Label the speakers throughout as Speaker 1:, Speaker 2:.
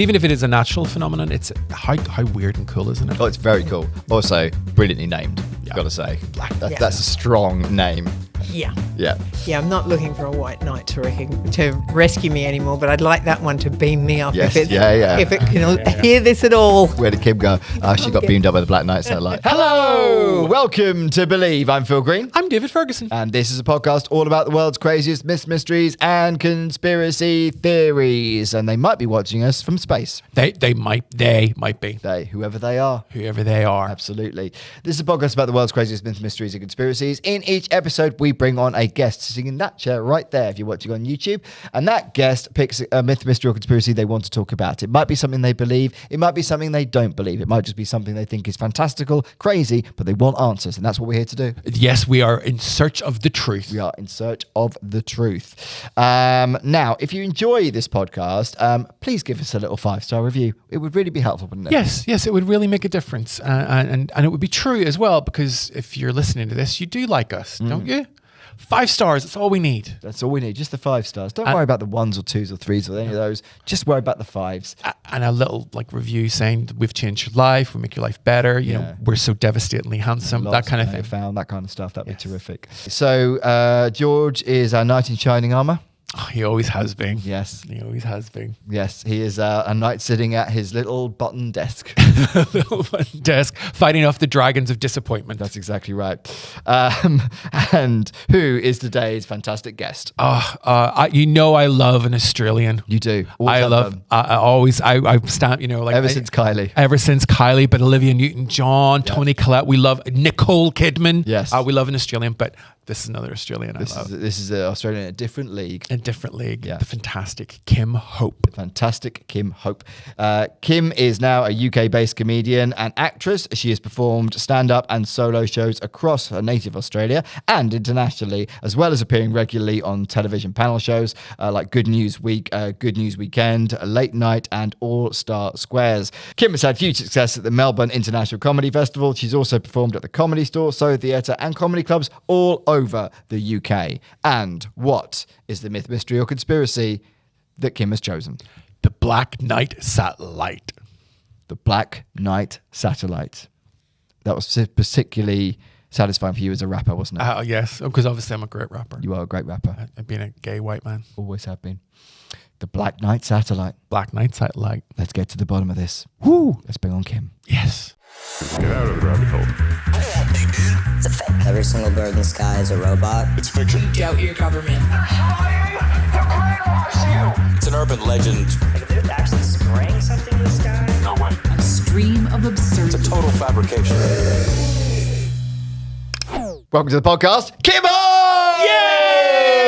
Speaker 1: Even if it is a natural phenomenon, it's how weird and cool, isn't it?
Speaker 2: Oh, it's very cool. Also, brilliantly named, I've got to say. That's a strong name.
Speaker 3: Yeah.
Speaker 2: Yeah.
Speaker 3: Yeah, I'm not looking for a white knight to rescue me anymore, but I'd like that one to beam me up
Speaker 2: Yes,
Speaker 3: if
Speaker 2: yeah.
Speaker 3: it can hear this at all.
Speaker 2: Where did Kim go? She got beamed up by the Black Knight satellite. Hello! Welcome to Believe. I'm Phil Green.
Speaker 1: I'm David Ferguson.
Speaker 2: And this is a podcast all about the world's craziest myths, mysteries, and conspiracy theories. And they might be watching us from space.
Speaker 1: They might be.
Speaker 2: Whoever they are.
Speaker 1: Whoever they are.
Speaker 2: Absolutely. This is a podcast about the world's craziest myths, mysteries, and conspiracies. In each episode, we bring on a guest sitting in that chair right there if you're watching on YouTube. And that guest picks a myth, mystery, or conspiracy they want to talk about. It might be something they believe. It might be something they don't believe. It might just be something they think is fantastical, crazy, but they want answers. And that's what we're here to do.
Speaker 1: Yes, we are in search of the truth.
Speaker 2: We are in search of the truth. Now, if you enjoy this podcast, please give us a little 5-star review. It would really be helpful, wouldn't it?
Speaker 1: Yes, it would really make a difference. And it would be true as well, because if you're listening to this, you do like us, don't you? 5 stars, that's all we need.
Speaker 2: That's all we need, just the 5 stars. Don't worry about the 1s or 2s or 3s or any of those. Just worry about the 5s.
Speaker 1: And a little review saying we've changed your life, we make your life better, you know, we're so devastatingly handsome, that kind of thing.
Speaker 2: Found that kind of stuff, that'd be terrific. So George is our knight in shining armor.
Speaker 1: Oh, he always has been.
Speaker 2: Yes.
Speaker 1: He always has been.
Speaker 2: Yes, he is a knight sitting at his little button desk.
Speaker 1: Little button desk, fighting off the dragons of disappointment.
Speaker 2: That's exactly right. And who is today's fantastic guest?
Speaker 1: I love an Australian.
Speaker 2: You do.
Speaker 1: I stand,
Speaker 2: since Kylie.
Speaker 1: Ever since Kylie, but Olivia Newton-John, Toni Collette, we love Nicole Kidman.
Speaker 2: Yes.
Speaker 1: We love an Australian, but this is another Australian I love.
Speaker 2: This is an Australian in a different league.
Speaker 1: Yeah. The fantastic Kim Hope.
Speaker 2: Fantastic Kim Hope. Kim is now a UK-based comedian and actress. She has performed stand-up and solo shows across her native Australia and internationally, as well as appearing regularly on television panel shows like Good News Week, Good News Weekend, Late Night, and All Star Squares. Kim has had huge success at the Melbourne International Comedy Festival. She's also performed at the Comedy Store, Soho Theatre, and comedy clubs all over the UK. And what is the myth, mystery, or conspiracy that Kim has chosen?
Speaker 1: The Black Knight Satellite.
Speaker 2: The Black Knight Satellite. That was particularly satisfying for you as a rapper, wasn't it?
Speaker 1: Yes, because obviously I'm a great rapper.
Speaker 2: You are a great rapper.
Speaker 1: I've been a gay white man.
Speaker 2: Always have been. The Black Knight Satellite.
Speaker 1: Black Knight Satellite.
Speaker 2: Let's get to the bottom of this.
Speaker 1: Woo!
Speaker 2: Let's bring on Kim.
Speaker 1: Yes.
Speaker 4: Get out of the rabbit hole.
Speaker 5: It's a fake. Every single bird in the sky is a robot.
Speaker 4: It's fiction.
Speaker 6: Doubt your government.
Speaker 4: It's an urban legend.
Speaker 5: Like if they're actually spraying something in the sky.
Speaker 4: No way.
Speaker 6: A stream of absurdity.
Speaker 4: It's a total fabrication.
Speaker 2: Welcome to the podcast, Kim Hope!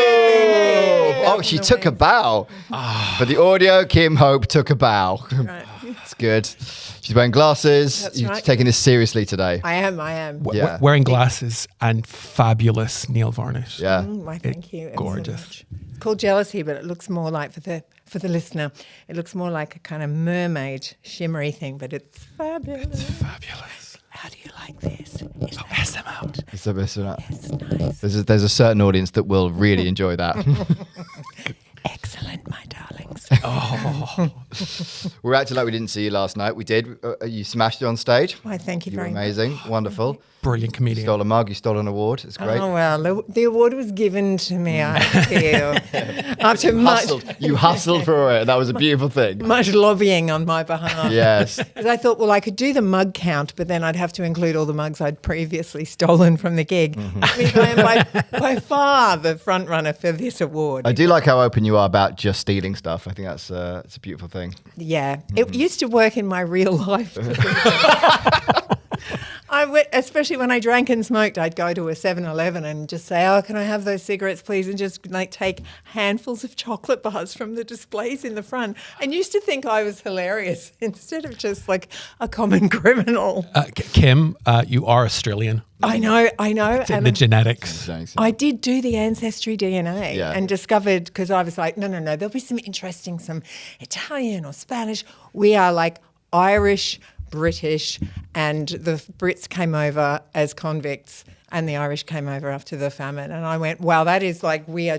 Speaker 1: Yay!
Speaker 2: Oh, she took a bow. For the audio, Kim Hope took a bow.
Speaker 3: Right.
Speaker 2: It's good. She's wearing glasses.
Speaker 3: That's
Speaker 2: You're
Speaker 3: right.
Speaker 2: taking this seriously today.
Speaker 3: I am.
Speaker 2: Yeah.
Speaker 1: Wearing glasses and fabulous nail varnish.
Speaker 2: Yeah.
Speaker 3: Why, thank you. ever so
Speaker 1: Gorgeous.
Speaker 3: much. It's called jealousy, but it looks more like for the listener, it looks more like a kind of mermaid shimmery thing, but it's fabulous.
Speaker 1: It's fabulous.
Speaker 3: How do you like this? Is that
Speaker 1: S them out.
Speaker 2: It's the best of that.
Speaker 3: it's nice?
Speaker 2: There's a certain audience that will really enjoy that.
Speaker 3: Excellent, my darlings.
Speaker 2: We're acting like we didn't see you last night. We did. You smashed it on stage.
Speaker 3: Why, thank you
Speaker 2: You were
Speaker 3: very much.
Speaker 2: amazing. Wonderful.
Speaker 1: Brilliant
Speaker 2: You
Speaker 1: comedian.
Speaker 2: stole a mug. You stole an award. It's great.
Speaker 3: Oh, well, the award was given to me, I feel, after
Speaker 2: You hustled for it. That was a beautiful thing.
Speaker 3: much lobbying on my behalf.
Speaker 2: Yes.
Speaker 3: Because I thought, well, I could do the mug count, but then I'd have to include all the mugs I'd previously stolen from the gig. I mean, I am by far the front runner for this award.
Speaker 2: I do like how open you are about just stealing stuff. I think it's a beautiful thing.
Speaker 3: Yeah, it used to work in my real life. Especially when I drank and smoked, I'd go to a 7-Eleven and just say, "Oh, can I have those cigarettes, please?" And just take handfuls of chocolate bars from the displays in the front. And used to think I was hilarious instead of just like a common criminal.
Speaker 1: Kim, you are Australian.
Speaker 3: I know.
Speaker 1: It's in the genetics.
Speaker 3: I did do the ancestry DNA
Speaker 2: Yeah.
Speaker 3: and discovered, because I was like, no, there'll be some Italian or Spanish. We are like Irish, British, and the Brits came over as convicts And the Irish came over after the famine. And I went, wow, that is like, we are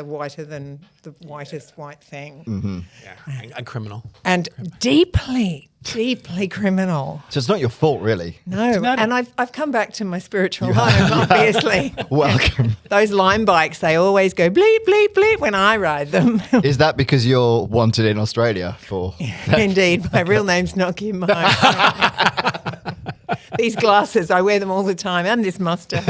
Speaker 3: whiter than the whitest white thing.
Speaker 1: Yeah, and criminal.
Speaker 3: And deeply criminal.
Speaker 2: So it's not your fault, really.
Speaker 3: No, and I've come back to my spiritual home, obviously.
Speaker 2: Welcome.
Speaker 3: Those Lime bikes, they always go bleep, bleep, bleep when I ride them.
Speaker 2: Is that because you're wanted in Australia for?
Speaker 3: Indeed, my real name's not Kim. These glasses, I wear them all the time, and this mustache.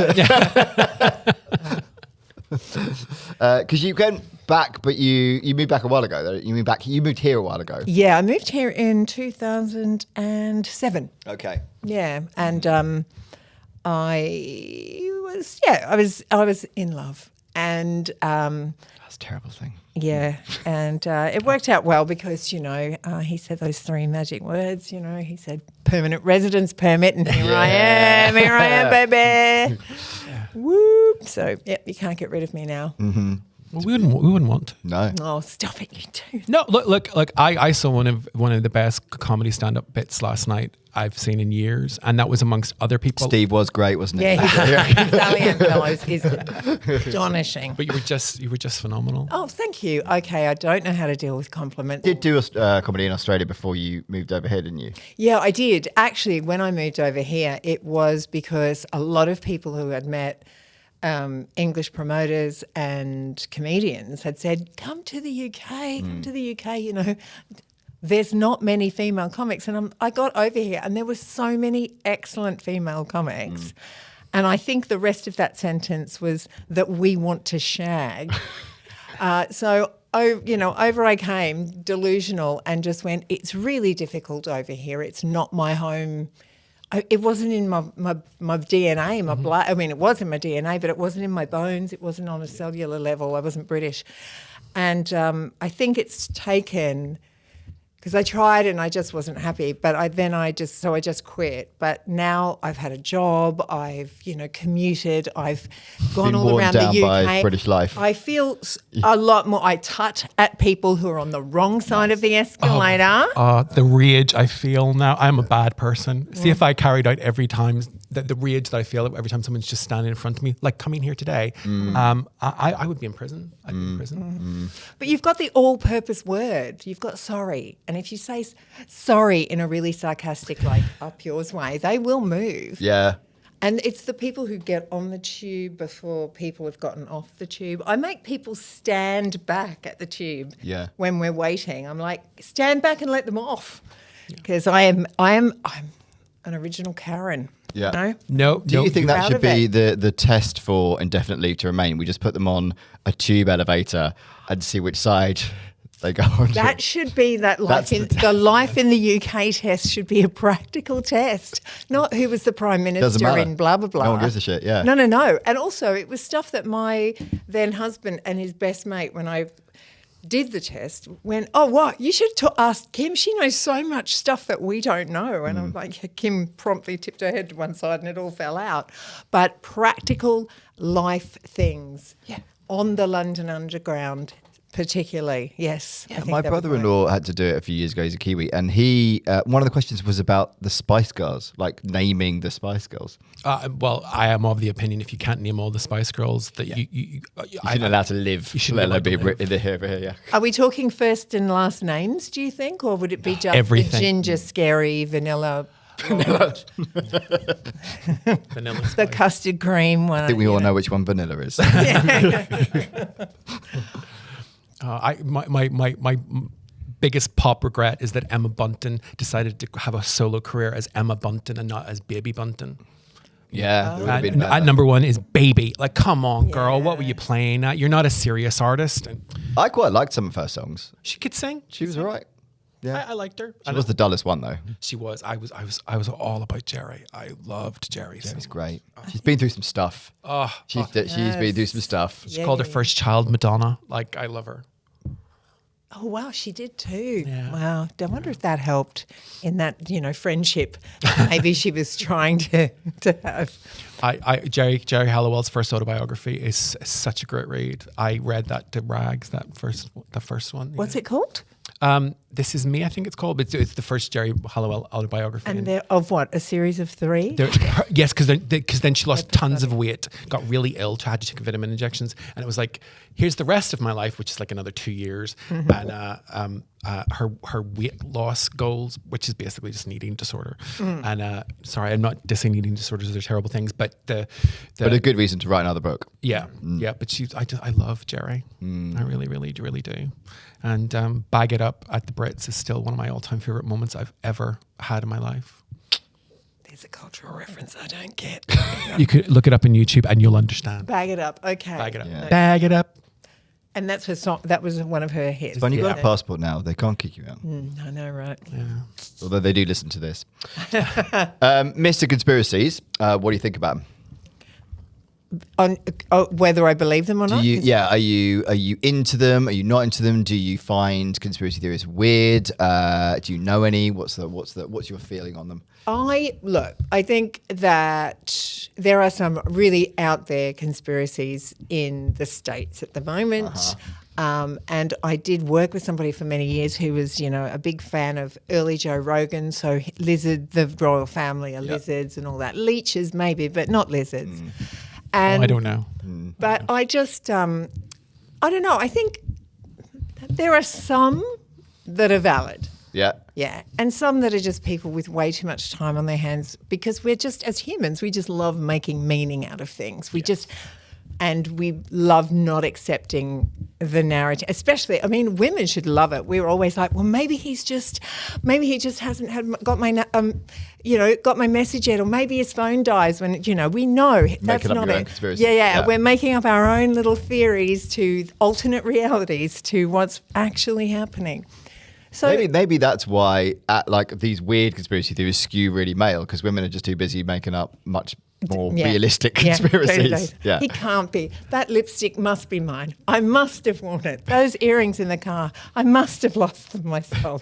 Speaker 2: Because you went back, but you moved back a while ago. Though. You moved here a while ago.
Speaker 3: Yeah, I moved here in 2007.
Speaker 2: Okay.
Speaker 3: Yeah, and I was in love, and
Speaker 2: That's a terrible thing.
Speaker 3: yeah, and it worked out well because he said those three magic words. He said permanent residence permit, and here I am, baby. Whoop! So you can't get rid of me now.
Speaker 2: Mm-hmm.
Speaker 1: Well, we wouldn't want to.
Speaker 2: No.
Speaker 3: Oh, stop it, you two.
Speaker 1: No, look. I saw one of the best comedy stand-up bits last night I've seen in years, and that was amongst other people.
Speaker 2: Steve was great, wasn't he?
Speaker 3: Yeah, his Valiant fellows is astonishing.
Speaker 1: But you were just phenomenal.
Speaker 3: Oh, thank you. Okay, I don't know how to deal with compliments.
Speaker 2: You did do a comedy in Australia before you moved over here, didn't you?
Speaker 3: Yeah, I did. Actually, when I moved over here, it was because a lot of people who had met English promoters and comedians had said, come to the UK, come to the UK, There's not many female comics. And I got over here and there were so many excellent female comics. And I think the rest of that sentence was that we want to shag. Over I came, delusional, and just went, it's really difficult over here. It's not my home. It wasn't in my DNA, my blood. I mean, it was in my DNA, but it wasn't in my bones. It wasn't on a cellular level. I wasn't British. And I think it's taken, because I tried and I just wasn't happy, but I just quit. But now I've had a job, I've, commuted, I've gone
Speaker 2: Been
Speaker 3: all
Speaker 2: worn
Speaker 3: around
Speaker 2: down
Speaker 3: the UK.
Speaker 2: by British life.
Speaker 3: I feel a lot more, I tut at people who are on the wrong side of the escalator.
Speaker 1: The rage I feel now. I'm a bad person. See if I carried out every time the rage that I feel every time someone's just standing in front of me, like coming here today. I would be in prison. I'd be in prison.
Speaker 3: But you've got the all-purpose word. You've got sorry. And if you say sorry in a really sarcastic, like up yours way, they will move.
Speaker 2: Yeah.
Speaker 3: And it's the people who get on the tube before people have gotten off the tube. I make people stand back at the tube when we're waiting. I'm like, stand back and let them off. Because I am an original Karen.
Speaker 2: Yeah.
Speaker 3: No?
Speaker 2: Do you think that
Speaker 3: Proud
Speaker 2: should
Speaker 3: of
Speaker 2: be
Speaker 3: it.
Speaker 2: the test for indefinite leave to remain? We just put them on a tube elevator and see which side they go on.
Speaker 3: That should be the life in the UK test should be a practical test, not who was the Prime Minister in blah, blah, blah.
Speaker 2: No one gives a shit, yeah.
Speaker 3: No. And also it was stuff that my then husband and his best mate, when I did the test, went, oh, what? You should ask Kim. She knows so much stuff that we don't know. And I'm like, Kim promptly tipped her head to one side and it all fell out. But practical life things on the London Underground, particularly, yes.
Speaker 2: Yeah, my brother-in-law had to do it a few years ago. He's a Kiwi, and he one of the questions was about the Spice Girls, like naming the Spice Girls.
Speaker 1: Well, I am of the opinion if you can't name all the Spice Girls that
Speaker 2: you shouldn't allow to live.
Speaker 1: You shouldn't allow to live.
Speaker 2: Over here, yeah.
Speaker 3: Are we talking first and last names, do you think? Or would it be just
Speaker 1: everything?
Speaker 3: The ginger, scary, vanilla?
Speaker 1: Vanilla
Speaker 3: The custard cream one.
Speaker 2: I think we all know which one vanilla is.
Speaker 1: My biggest pop regret is that Emma Bunton decided to have a solo career as Emma Bunton and not as Baby Bunton.
Speaker 2: Yeah,
Speaker 1: at number one is Baby. Like, come on, girl, what were you playing at? You're not a serious artist. And
Speaker 2: I quite liked some of her songs.
Speaker 1: she could sing.
Speaker 2: She was all right. Yeah,
Speaker 1: I liked her.
Speaker 2: She was the dullest one though.
Speaker 1: She was. I was all about Jerry. I loved Jerry.
Speaker 2: She's great. She's been through some stuff. She's been through some stuff.
Speaker 1: She called her first child Madonna. Like, I love her.
Speaker 3: Oh, wow, she did too.
Speaker 1: Yeah.
Speaker 3: Wow. I wonder if that helped in that, friendship maybe she was trying to have.
Speaker 1: Jerry Halliwell's first autobiography is such a great read. I read that to rags, the first one.
Speaker 3: What's it called?
Speaker 1: This Is Me, I think it's called. It's the first Jerry Halliwell autobiography.
Speaker 3: And they're of what? A series of 3?
Speaker 1: Yes, because then she lost tons of weight, got really ill, had to take vitamin injections, and it was like, here's the rest of my life, which is like another 2 years, and her weight loss goals, which is basically just an eating disorder. And sorry, I'm not dissing eating disorders; they're terrible things, but but
Speaker 2: a good reason to write another book.
Speaker 1: Yeah, yeah. But I love Jerry. I really, really, really do. And Bag It Up at the Brits is still one of my all-time favorite moments I've ever had in my life.
Speaker 3: There's a cultural reference I don't get.
Speaker 1: You could look it up on YouTube and you'll understand.
Speaker 3: Bag It Up. Okay.
Speaker 1: Bag It Up.
Speaker 2: Yeah.
Speaker 1: Bag It Up.
Speaker 3: And that's her song. That was one of her hits.
Speaker 2: When you've got a passport now, they can't kick you out.
Speaker 3: I know, right?
Speaker 1: Yeah.
Speaker 2: Although they do listen to this. Mr. Conspiracies, what do you think about them?
Speaker 3: On whether I believe them or not?
Speaker 2: Are you into them? Are you not into them? Do you find conspiracy theories weird? Do you know any? What's your feeling on them?
Speaker 3: I think that there are some really out there conspiracies in the States at the moment. And I did work with somebody for many years who was, a big fan of early Joe Rogan. So the royal family are lizards and all that. Leeches maybe, but not lizards. And,
Speaker 1: I don't know.
Speaker 3: But I just, I don't know. I think there are some that are valid.
Speaker 2: Yeah.
Speaker 3: Yeah. And some that are just people with way too much time on their hands, because we're just, as humans, we just love making meaning out of things. And we love not accepting the narrative, especially, women should love it. We're always like, well, maybe he just hasn't got my message yet, or maybe his phone dies when, we know that's not it. Yeah. We're making up our own little theories to alternate realities to what's actually happening. So
Speaker 2: maybe that's why these weird conspiracy theories skew really male, because women are just too busy making up much more realistic conspiracies.
Speaker 3: Yeah. He can't be. That lipstick must be mine. I must have worn it. Those earrings in the car, I must have lost them myself.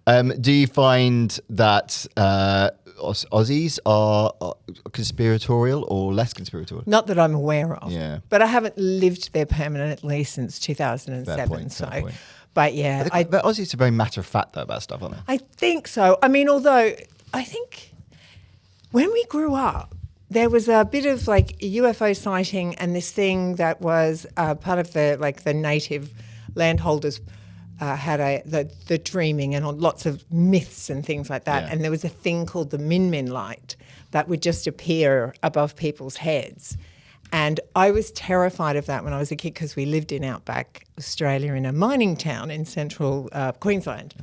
Speaker 2: Do you find that Aussies are conspiratorial or less conspiratorial?
Speaker 3: Not that I'm aware of.
Speaker 2: Yeah.
Speaker 3: But I haven't lived there permanently since 2007.
Speaker 2: Fair point.
Speaker 3: But yeah.
Speaker 2: But Aussies are very matter of fact though about stuff, aren't they?
Speaker 3: I think so. Although I think when we grew up, there was a bit of UFO sighting and this thing that was part of the native landholders had the dreaming and lots of myths and things like that. Yeah. And there was a thing called the Min Min light that would just appear above people's heads. And I was terrified of that when I was a kid, because we lived in outback Australia in a mining town in central Queensland.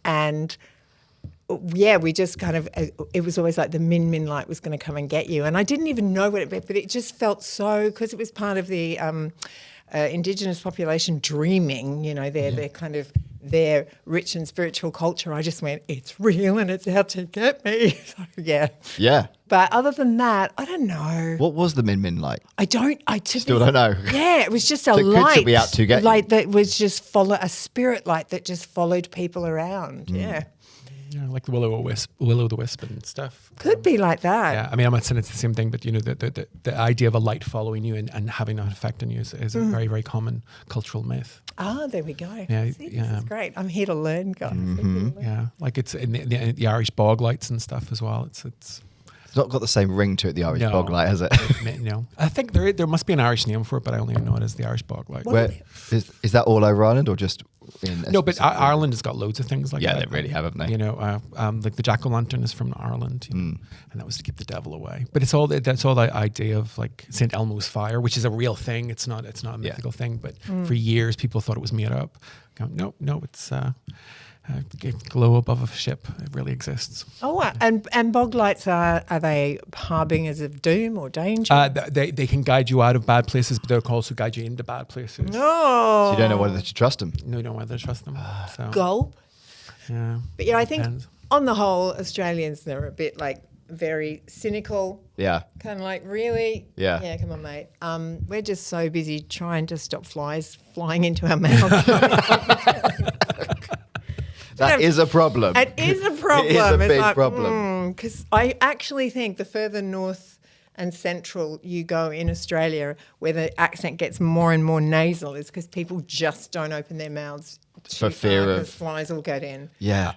Speaker 3: And we just kind of, it was always like the Min Min light was going to come and get you. And I didn't even know what it meant, but it just felt so, because it was part of the Indigenous population dreaming, they're kind of their rich and spiritual culture. I just went, it's real and it's out to get me. So, yeah. Yeah. But other than that, I don't know.
Speaker 2: What was the Min Min light?
Speaker 3: I
Speaker 2: still don't know.
Speaker 3: Yeah, it was just a
Speaker 2: so
Speaker 3: light.
Speaker 2: It could be out to get
Speaker 3: light that was just a spirit light that just followed people around. Yeah.
Speaker 1: Yeah, like the will-o'-the-wisp and stuff.
Speaker 3: Could be like that.
Speaker 1: Yeah, I'm not saying it's the same thing, but the idea of a light following you and having an effect on you is a very, very common cultural myth.
Speaker 3: Ah, there we go.
Speaker 1: Yeah,
Speaker 3: See, this is great. I'm here to learn, guys.
Speaker 1: Yeah, like it's in the Irish bog lights and stuff as well. It's
Speaker 2: not got the same ring to it, the Irish bog light, has it?
Speaker 1: No. I think there must be an Irish name for it, but I only know it as the Irish bog light.
Speaker 2: Where, is that all over Ireland or just in...
Speaker 1: No, but Ireland has got loads of things like that.
Speaker 2: Yeah, they really have, haven't they?
Speaker 1: Like the jack-o'-lantern is from Ireland, and that was to keep the devil away. But that's all the idea of like St. Elmo's fire, which is a real thing. It's not a mythical thing, but for years people thought it was made up. No, it's... glow above a ship. It really exists.
Speaker 3: Oh, and bog lights are they harbingers of doom or danger?
Speaker 1: They can guide you out of bad places, but they'll also guide you into bad places.
Speaker 3: No.
Speaker 2: So you don't know whether to trust them.
Speaker 1: No, you don't know whether to trust them. So.
Speaker 3: Gulp.
Speaker 1: Yeah.
Speaker 3: But I think on the whole, Australians, they're a bit very cynical.
Speaker 2: Yeah.
Speaker 3: Kind of really?
Speaker 2: Yeah.
Speaker 3: Yeah, come on, mate. We're just so busy trying to stop flies flying into our mouths.
Speaker 2: That is a problem.
Speaker 3: It is a problem.
Speaker 2: It is a big problem.
Speaker 3: Because I actually think the further north and central you go in Australia, where the accent gets more and more nasal, is because people just don't open their mouths
Speaker 2: For fear of-
Speaker 3: because flies will get in.
Speaker 2: Yeah.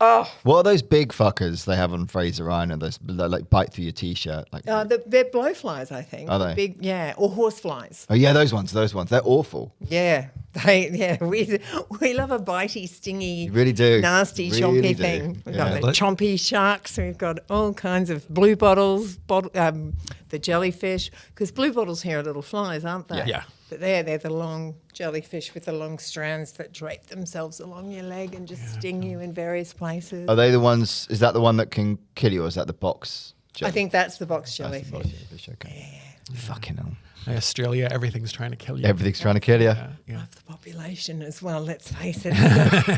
Speaker 3: Oh,
Speaker 2: What are those big fuckers they have on Fraser Island? Those that, like bite through your t-shirt. Like,
Speaker 3: they're blowflies, I think.
Speaker 2: Are they?
Speaker 3: Big, yeah, or horseflies.
Speaker 2: oh yeah, those ones. They're awful.
Speaker 3: Yeah, we love a bitey, stingy,
Speaker 2: You really do.
Speaker 3: nasty,
Speaker 2: Really
Speaker 3: chompy
Speaker 2: do.
Speaker 3: thing. We've
Speaker 2: Yeah.
Speaker 3: got the chompy sharks. We've got all kinds of blue bottles, the jellyfish. Because blue bottles here are little flies, aren't they?
Speaker 1: Yeah.
Speaker 3: But they're the long jellyfish with the long strands that drape themselves along your leg and just sting you in various places.
Speaker 2: Are they the ones? Is that the one that can kill you, or is that the box?
Speaker 3: I think that's the box
Speaker 2: That's the
Speaker 3: jellyfish.
Speaker 2: box jellyfish. Okay. Fucking hell.
Speaker 1: Australia, everything's trying to kill you.
Speaker 2: Everything's trying to kill you.
Speaker 1: Yeah.
Speaker 3: Of the population as well, let's face it.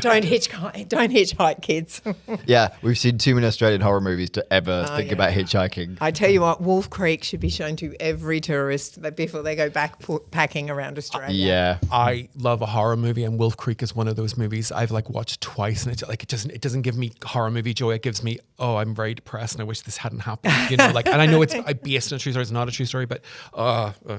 Speaker 3: Don't hitchhike, kids.
Speaker 2: Yeah, we've seen too many Australian horror movies to ever think about hitchhiking.
Speaker 3: I tell you what, Wolf Creek should be shown to every tourist before they go backpacking around Australia.
Speaker 2: Yeah.
Speaker 1: I love a horror movie, and Wolf Creek is one of those movies I've like watched twice, and it doesn't give me horror movie joy. It gives me, oh, I'm very depressed, and I wish this hadn't happened. You know, like, and I know it's based on a true story. It's not a true story, but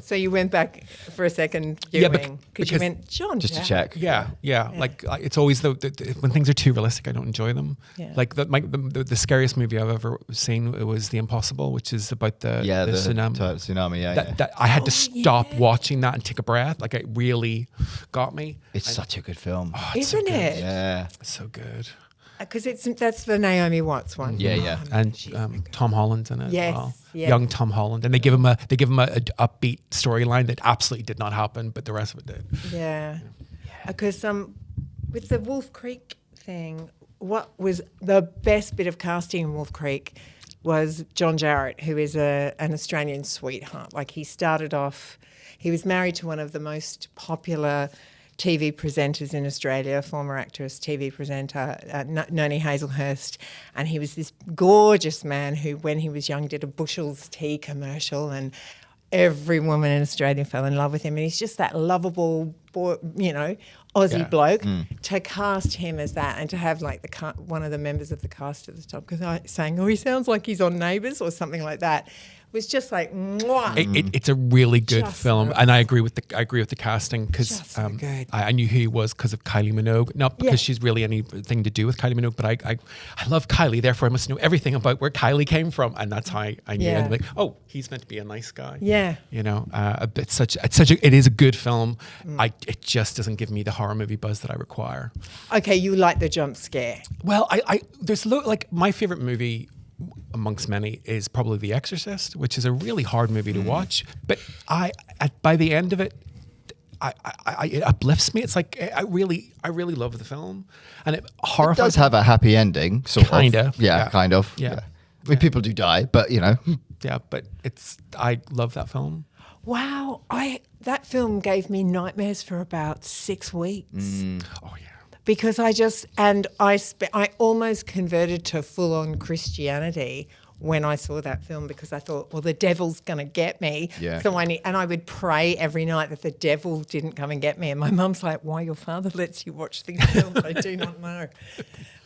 Speaker 3: So you went back for a second
Speaker 1: Yeah,
Speaker 3: viewing because you
Speaker 1: because-
Speaker 3: went, John,
Speaker 2: Just to
Speaker 3: Jack."
Speaker 2: check.
Speaker 1: yeah. Like it's always when things are too realistic, I don't enjoy them.
Speaker 3: Yeah.
Speaker 1: Like the scariest movie I've ever seen was The Impossible, which is about the tsunami.
Speaker 2: Tsunami. Yeah, yeah.
Speaker 1: That I had to stop watching that and take a breath. Like it really got me.
Speaker 2: It's such a good film.
Speaker 3: Isn't it?
Speaker 2: Yeah.
Speaker 1: It's so good.
Speaker 3: Because that's the Naomi Watts one.
Speaker 2: Yeah, yeah.
Speaker 1: And Tom Holland's in it
Speaker 3: Yes,
Speaker 1: as well.
Speaker 3: yeah.
Speaker 1: Young Tom Holland, and they give him a upbeat storyline that absolutely did not happen, but the rest of it did.
Speaker 3: Yeah. Because with the Wolf Creek thing, what was the best bit of casting in Wolf Creek was John Jarratt, who is an Australian sweetheart. Like he started off, he was married to one of the most popular TV presenters in Australia, former actress, TV presenter, Noni Hazelhurst. And he was this gorgeous man who, when he was young, did a Bushell's tea commercial, and every woman in Australia fell in love with him. And he's just that lovable, boy, Aussie bloke. To cast him as that and to have like one of the members of the cast at the top saying, oh, he sounds like he's on Neighbours or something like that, was just like, mwah.
Speaker 1: It's a really good
Speaker 3: Just
Speaker 1: film,
Speaker 3: so
Speaker 1: and I agree with the casting because
Speaker 3: Just so good.
Speaker 1: I knew who he was because of Kylie Minogue, not because she's really anything to do with Kylie Minogue, but I love Kylie, therefore I must know everything about where Kylie came from, and that's how I knew.
Speaker 3: Yeah.
Speaker 1: And like, oh, he's meant to be a nice guy.
Speaker 3: Yeah.
Speaker 1: It is a good film. It just doesn't give me the horror movie buzz that I require.
Speaker 3: Okay, you like the jump scare.
Speaker 1: Well, there's like my favorite movie amongst many is probably The Exorcist, which is a really hard movie to watch. But by the end of it, it uplifts me. It's like I really love the film, and it horrifies.
Speaker 2: It does have a happy ending, sort of.
Speaker 1: Kinda,
Speaker 2: Yeah,
Speaker 1: yeah.
Speaker 2: kind of.
Speaker 1: Yeah.
Speaker 2: I mean, people do die, but
Speaker 1: Yeah, but I love that film.
Speaker 3: Wow, that film gave me nightmares for about 6 weeks.
Speaker 1: Oh yeah.
Speaker 3: Because I almost converted to full-on Christianity when I saw that film, because I thought, well, the devil's going to get me.
Speaker 2: Yeah.
Speaker 3: So I would pray every night that the devil didn't come and get me. And my mum's like, why your father lets you watch these films? I do not know.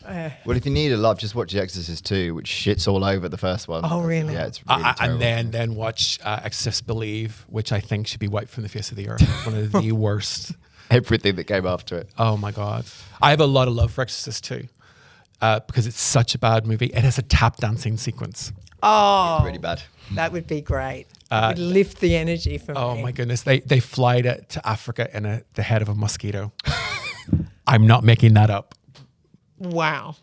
Speaker 2: Well, if you need a laugh, just watch The Exorcist 2, which shits all over the first one.
Speaker 3: Oh, really?
Speaker 2: Yeah, it's really terrible.
Speaker 1: And then watch Exorcist Believe, which I think should be wiped from the face of the earth. One of the worst.
Speaker 2: Everything that came after it.
Speaker 1: Oh my God. I have a lot of love for Exorcist 2 because it's such a bad movie. It has a tap dancing sequence.
Speaker 3: Oh,
Speaker 2: Really bad.
Speaker 3: that would be great. It would lift the energy for me.
Speaker 1: Oh my goodness. They fly to Africa in the head of a mosquito. I'm not making that up.
Speaker 3: Wow.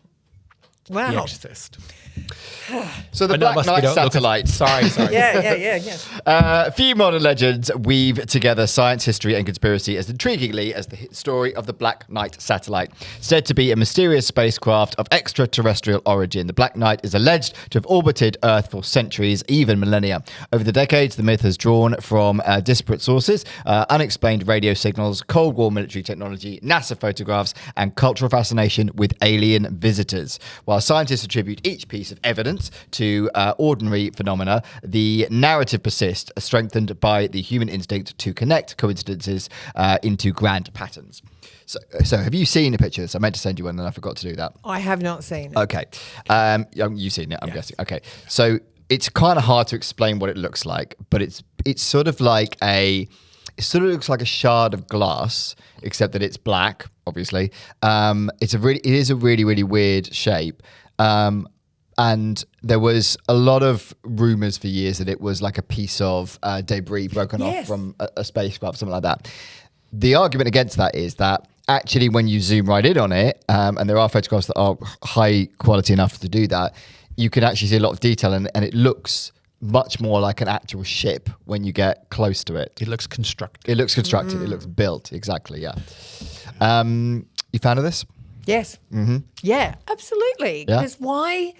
Speaker 1: The
Speaker 3: Wow.
Speaker 1: Exorcist.
Speaker 2: So the
Speaker 1: Not
Speaker 2: Black Knight
Speaker 1: mosquito. Look,
Speaker 2: satellite.
Speaker 1: Sorry.
Speaker 3: Yeah.
Speaker 2: A few modern legends weave together science, history, and conspiracy as intriguingly as the story of the Black Knight satellite. Said to be a mysterious spacecraft of extraterrestrial origin, the Black Knight is alleged to have orbited Earth for centuries, even millennia. Over the decades, the myth has drawn from disparate sources, unexplained radio signals, Cold War military technology, NASA photographs, and cultural fascination with alien visitors. While scientists attribute each piece of evidence to ordinary phenomena, the narrative persists, strengthened by the human instinct to connect coincidences into grand patterns. So have you seen the pictures? I meant to send you one and I forgot to do that.
Speaker 3: I have not seen it.
Speaker 2: Okay. You've seen it, I'm
Speaker 1: Yes.
Speaker 2: guessing. Okay. So it's kind of hard to explain what it looks like, but it's sort of like it sort of looks like a shard of glass, except that it's black, obviously. It is a really, really weird shape. And there was a lot of rumors for years that it was like a piece of debris broken off from a spacecraft, something like that. The argument against that is that actually when you zoom right in on it, and there are photographs that are high quality enough to do that, you can actually see a lot of detail, and it looks much more like an actual ship when you get close to it.
Speaker 1: It looks constructed.
Speaker 2: It looks constructed. It looks built. Exactly, yeah. You fan of this?
Speaker 3: Yes. Mm-hmm. Yeah, absolutely.
Speaker 2: Yeah.
Speaker 3: Because why?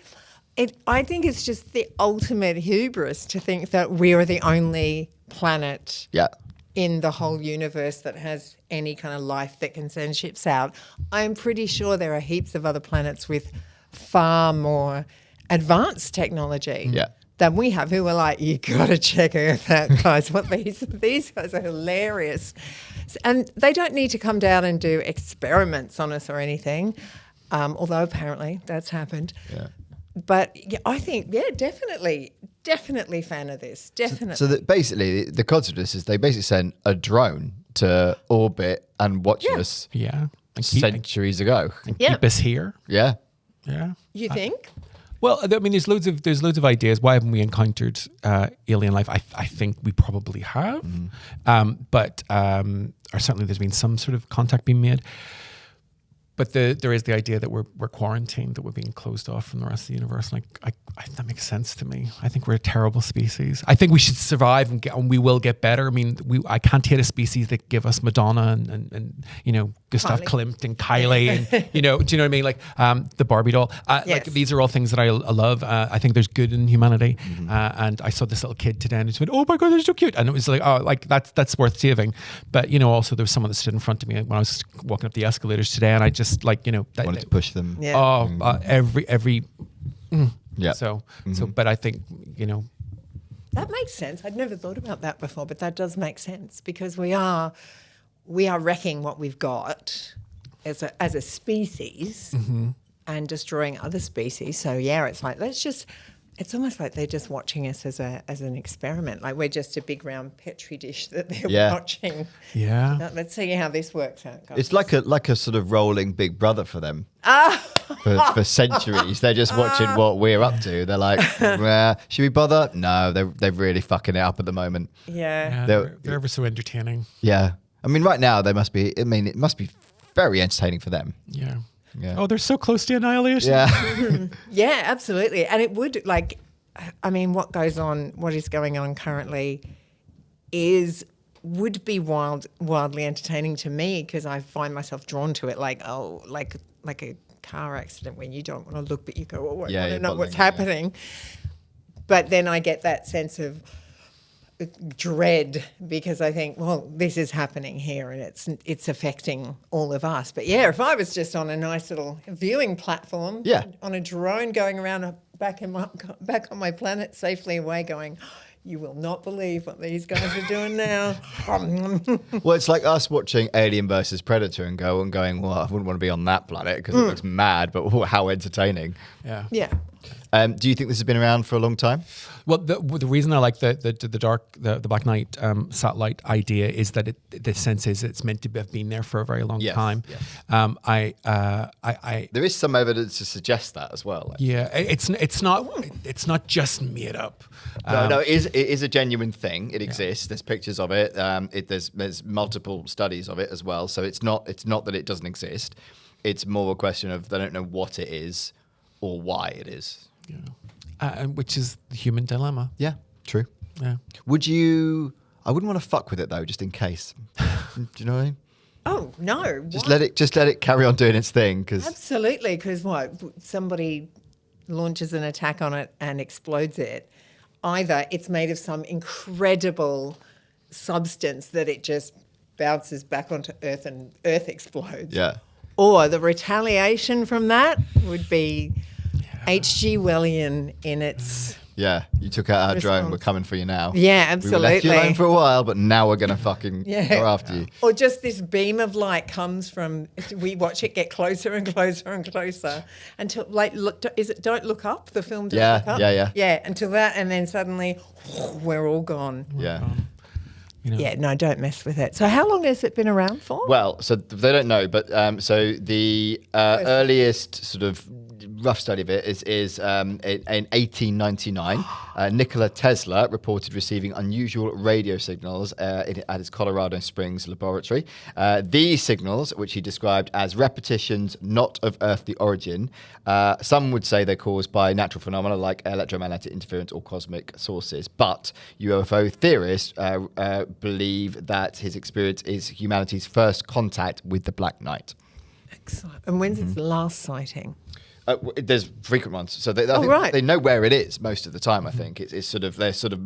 Speaker 3: I think it's just the ultimate hubris to think that we are the only planet in the whole universe that has any kind of life that can send ships out. I'm pretty sure there are heaps of other planets with far more advanced technology than we have, who are like, you got to check Earth out, guys. These guys are hilarious. And they don't need to come down and do experiments on us or anything, although apparently that's happened. Yeah. But I think, definitely fan of this, definitely.
Speaker 2: So that basically, the concept of this is they basically sent a drone to orbit and watch us centuries ago.
Speaker 1: And keep us here.
Speaker 2: Yeah.
Speaker 1: Yeah.
Speaker 3: You think?
Speaker 1: Well, I mean, there's loads of ideas. Why haven't we encountered alien life? I think we probably have, but or certainly there's been some sort of contact being made. But there is the idea that we're quarantined, that we're being closed off from the rest of the universe. Like, that makes sense to me. I think we're a terrible species. I think we should survive and we will get better. I mean, I can't hate a species that give us Madonna and Gustav Klimt and Kylie and do you know what I mean? Like the Barbie doll. Like these are all things that I love. I think there's good in humanity. And I saw this little kid today and he went, "Oh my God, they're so cute!" And it was like, oh, like that's worth saving. But also there was someone that stood in front of me when I was walking up the escalators today, and I just
Speaker 2: wanted to push them.
Speaker 3: Yeah.
Speaker 1: Every.
Speaker 2: Yeah.
Speaker 1: So, but I think
Speaker 3: that makes sense. I'd never thought about that before, but that does make sense because we are wrecking what we've got as a species and destroying other species. So it's like it's almost like they're just watching us as an experiment. Like we're just a big round petri dish that they're watching.
Speaker 1: Yeah.
Speaker 3: Now, let's see how this works out, guys.
Speaker 2: It's like a sort of rolling Big Brother for them. For centuries, they're just watching what we're up to. They're like, should we bother? No, they're really fucking it up at the moment.
Speaker 1: Yeah, they're ever so entertaining.
Speaker 2: Yeah, I mean, right now they must be. I mean, it must be very entertaining for them.
Speaker 1: Yeah.
Speaker 2: Yeah.
Speaker 1: Oh, they're so close to annihilation.
Speaker 2: Yeah.
Speaker 3: Yeah, absolutely. And it would what is going on currently would be wildly entertaining to me because I find myself drawn to it like a car accident when you don't want to look but you go, I want to know what's happening. But then I get that sense of dread because I think, well, this is happening here and it's affecting all of us. But if I was just on a nice little viewing platform on a drone going around back on my planet safely away going, you will not believe what these guys are doing now.
Speaker 2: Well, it's like us watching Alien versus Predator and going, well, I wouldn't want to be on that planet because it looks mad, but how entertaining.
Speaker 1: Yeah.
Speaker 3: Yeah.
Speaker 2: Do you think this has been around for a long time?
Speaker 1: Well, the reason I like the Black Knight satellite idea is that the sense is it's meant to have been there for a very long time.
Speaker 2: Yes. There is some evidence to suggest that as well. Actually.
Speaker 1: Yeah, it's not just made up.
Speaker 2: No, it is a genuine thing. It exists. There's pictures of it. There's multiple studies of it as well. So it's not that it doesn't exist. It's more a question of they don't know what it is or why it is.
Speaker 1: Yeah. Which is the human dilemma.
Speaker 2: Yeah, true.
Speaker 1: Yeah.
Speaker 2: I wouldn't want to fuck with it though, just in case. Do you know what I mean?
Speaker 3: Oh no!
Speaker 2: Just let it carry on doing its thing.
Speaker 3: Absolutely, because somebody launches an attack on it and explodes it. Either it's made of some incredible substance that it just bounces back onto Earth and Earth explodes.
Speaker 2: Yeah.
Speaker 3: Or the retaliation from that would be H.G. Wellian in its
Speaker 2: Yeah, you took out our drone.
Speaker 3: Response.
Speaker 2: We're coming for you now.
Speaker 3: Yeah,
Speaker 2: We were left you
Speaker 3: absolutely.
Speaker 2: alone for a while, but now we're gonna fucking go after you.
Speaker 3: Or just this beam of light comes from, we watch it get closer and closer and closer until, like, is it Don't Look Up? The film Don't
Speaker 2: Yeah,
Speaker 3: Look Up?
Speaker 2: yeah.
Speaker 3: Yeah, until that, and then suddenly we're all gone.
Speaker 2: Yeah.
Speaker 1: You know,
Speaker 3: Yeah, no, don't mess with it. So how long has it been around for?
Speaker 2: Well, so they don't know, but so the earliest sort of rough study of it is in 1899. Nikola Tesla reported receiving unusual radio signals at his Colorado Springs laboratory. These signals, which he described as repetitions not of earthly origin, some would say they're caused by natural phenomena like electromagnetic interference or cosmic sources. But UFO theorists believe that his experience is humanity's first contact with the Black Knight.
Speaker 3: Excellent. And when's its last sighting?
Speaker 2: There's frequent ones, so I think
Speaker 3: right.
Speaker 2: they know where it is most of the time. I think it's sort of they're sort of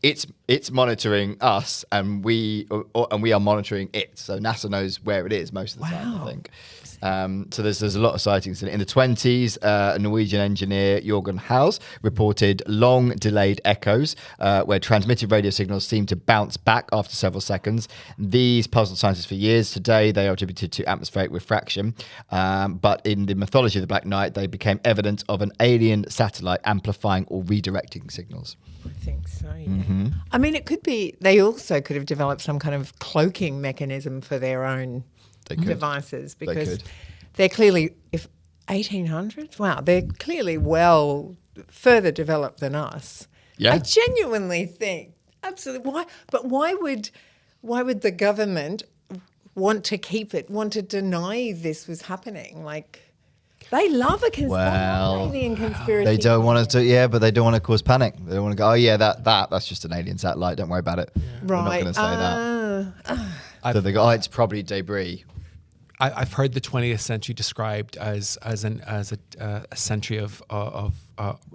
Speaker 2: it's monitoring us, and we are monitoring it. So NASA knows where it is most of the time. I think. So there's a lot of sightings in the 20s. A Norwegian engineer, Jorgen Haus, reported long delayed echoes where transmitted radio signals seem to bounce back after several seconds. These puzzled scientists for years. Today they are attributed to atmospheric refraction, but in the mythology of the Black Knight, they became evidence of an alien satellite amplifying or redirecting signals.
Speaker 3: I think so, yeah. I mean, it could be, they also could have developed some kind of cloaking mechanism for their own devices, because
Speaker 2: could.
Speaker 3: they're clearly, if 1800s, wow, they're clearly well further developed than us.
Speaker 2: Yeah.
Speaker 3: I genuinely think, absolutely, why would the government want to deny this was happening? Like, they love a alien conspiracy.
Speaker 2: They don't want us to, but they don't want to cause panic. They don't want to go, that's just an alien satellite. Don't worry about it. We're not going to say that. So they go, it's probably debris.
Speaker 1: I've heard the 20th century described as a century of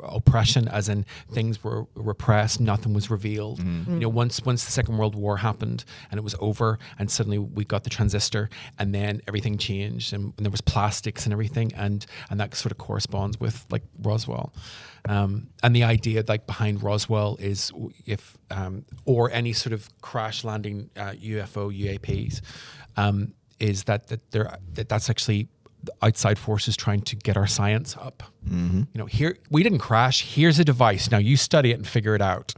Speaker 1: oppression, as in things were repressed, nothing was revealed. You know, once the Second World War happened and it was over, and suddenly we got the transistor, and then everything changed, and there was plastics and everything, and that sort of corresponds with like Roswell. And the idea like behind Roswell is if or any sort of crash landing UFO UAPs. Is that's actually the outside forces trying to get our science up. You know, here we didn't crash. Here's a device. Now you study it and figure it out.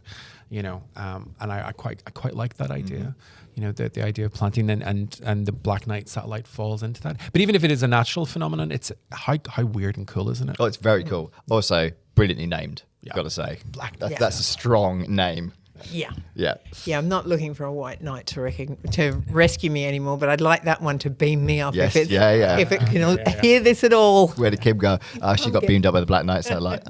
Speaker 1: You know, and I quite like that idea. You know, the idea of planting and the Black Knight satellite falls into that. But even if it is a natural phenomenon, it's how weird and cool, isn't it?
Speaker 2: Oh, it's very cool. Also, brilliantly named. Got to say, that's a strong name.
Speaker 3: Yeah.
Speaker 2: Yeah.
Speaker 3: Yeah, I'm not looking for a white knight to rescue me anymore, but I'd like that one to beam me up
Speaker 2: Yes,
Speaker 3: if it can hear this at all.
Speaker 2: Where did Kim go? She got beamed up by the Black Knight satellite.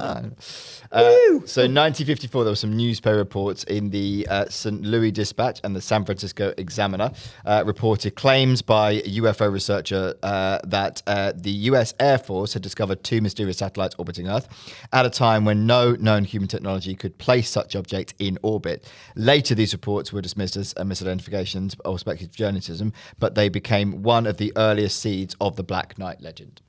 Speaker 2: So 1954, there were some newspaper reports in the St. Louis Dispatch and the San Francisco Examiner reported claims by a UFO researcher that the US Air Force had discovered two mysterious satellites orbiting Earth at a time when no known human technology could place such objects in orbit. Later, these reports were dismissed as misidentifications or speculative journalism, but they became one of the earliest seeds of the Black Knight legend.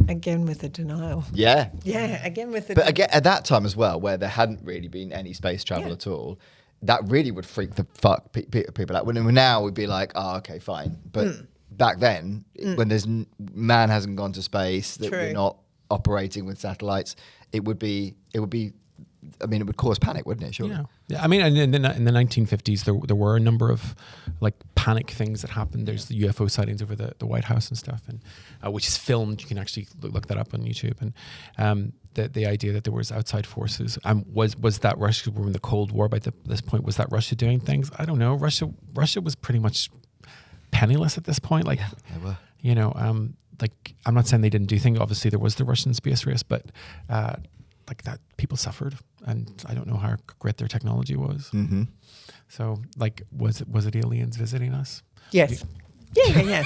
Speaker 3: Again with the denial.
Speaker 2: Yeah.
Speaker 3: Yeah, again with the
Speaker 2: But again, at that time as well, where there hadn't really been any space travel at all, that really would freak the fuck people out. When now we'd be like, oh, okay, fine. But back then, when man hasn't gone to space, that we're not operating with satellites, it would cause panic, wouldn't it? Surely.
Speaker 1: Yeah. I mean, in the 1950s, there were a number of like panic things that happened. There's the UFO sightings over the White House and stuff, and which is filmed. You can actually look that up on YouTube. And the idea that there was outside forces was that Russia were in the Cold War by this point. Was that Russia doing things? I don't know. Russia was pretty much penniless at this point. Like,
Speaker 2: they were.
Speaker 1: You know, like I'm not saying they didn't do things. Obviously, there was the Russian space race, but like that, people suffered, and I don't know how great their technology was. Mm-hmm. So, like, was it aliens visiting us?
Speaker 3: Yes. Yeah.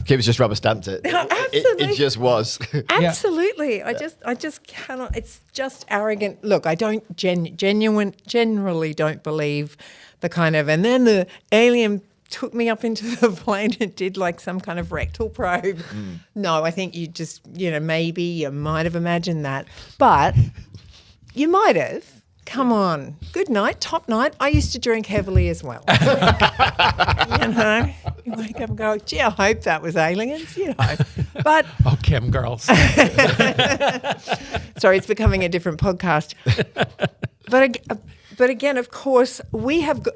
Speaker 2: Kim's just rubber stamped it.
Speaker 3: Absolutely.
Speaker 2: It just was.
Speaker 3: Absolutely. I just cannot. It's just arrogant. Look, I don't generally don't believe the kind of, and then the alien took me up into the plane and did like some kind of rectal probe. No, I think you just, maybe you might have imagined that. But you might have. Come on. Good night, top night. I used to drink heavily as well. You wake up and go, gee, I hope that was aliens, But
Speaker 1: Oh, Kim, girls.
Speaker 3: sorry, it's becoming a different podcast. But again, of course, we have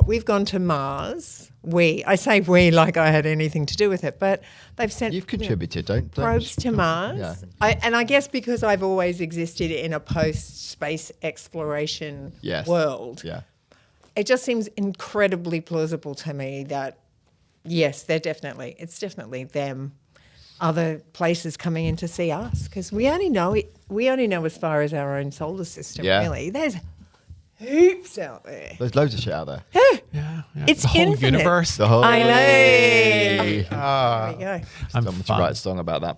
Speaker 3: we've gone to Mars. I say we like I had anything to do with it, but they've sent
Speaker 2: You've contributed, don't
Speaker 3: probes to Mars.
Speaker 2: Yeah.
Speaker 3: I guess because I've always existed in a post-space exploration world, it just seems incredibly plausible to me that, yes, it's definitely them, other places coming in to see us, because we only know as far as our own solar system, really. There's heaps out there.
Speaker 2: There's loads of shit out there.
Speaker 1: Yeah.
Speaker 3: It's
Speaker 1: the whole
Speaker 3: infinite.
Speaker 1: universe.
Speaker 2: The whole
Speaker 3: I know.
Speaker 2: There
Speaker 3: There we go.
Speaker 2: Someone to write a song about that.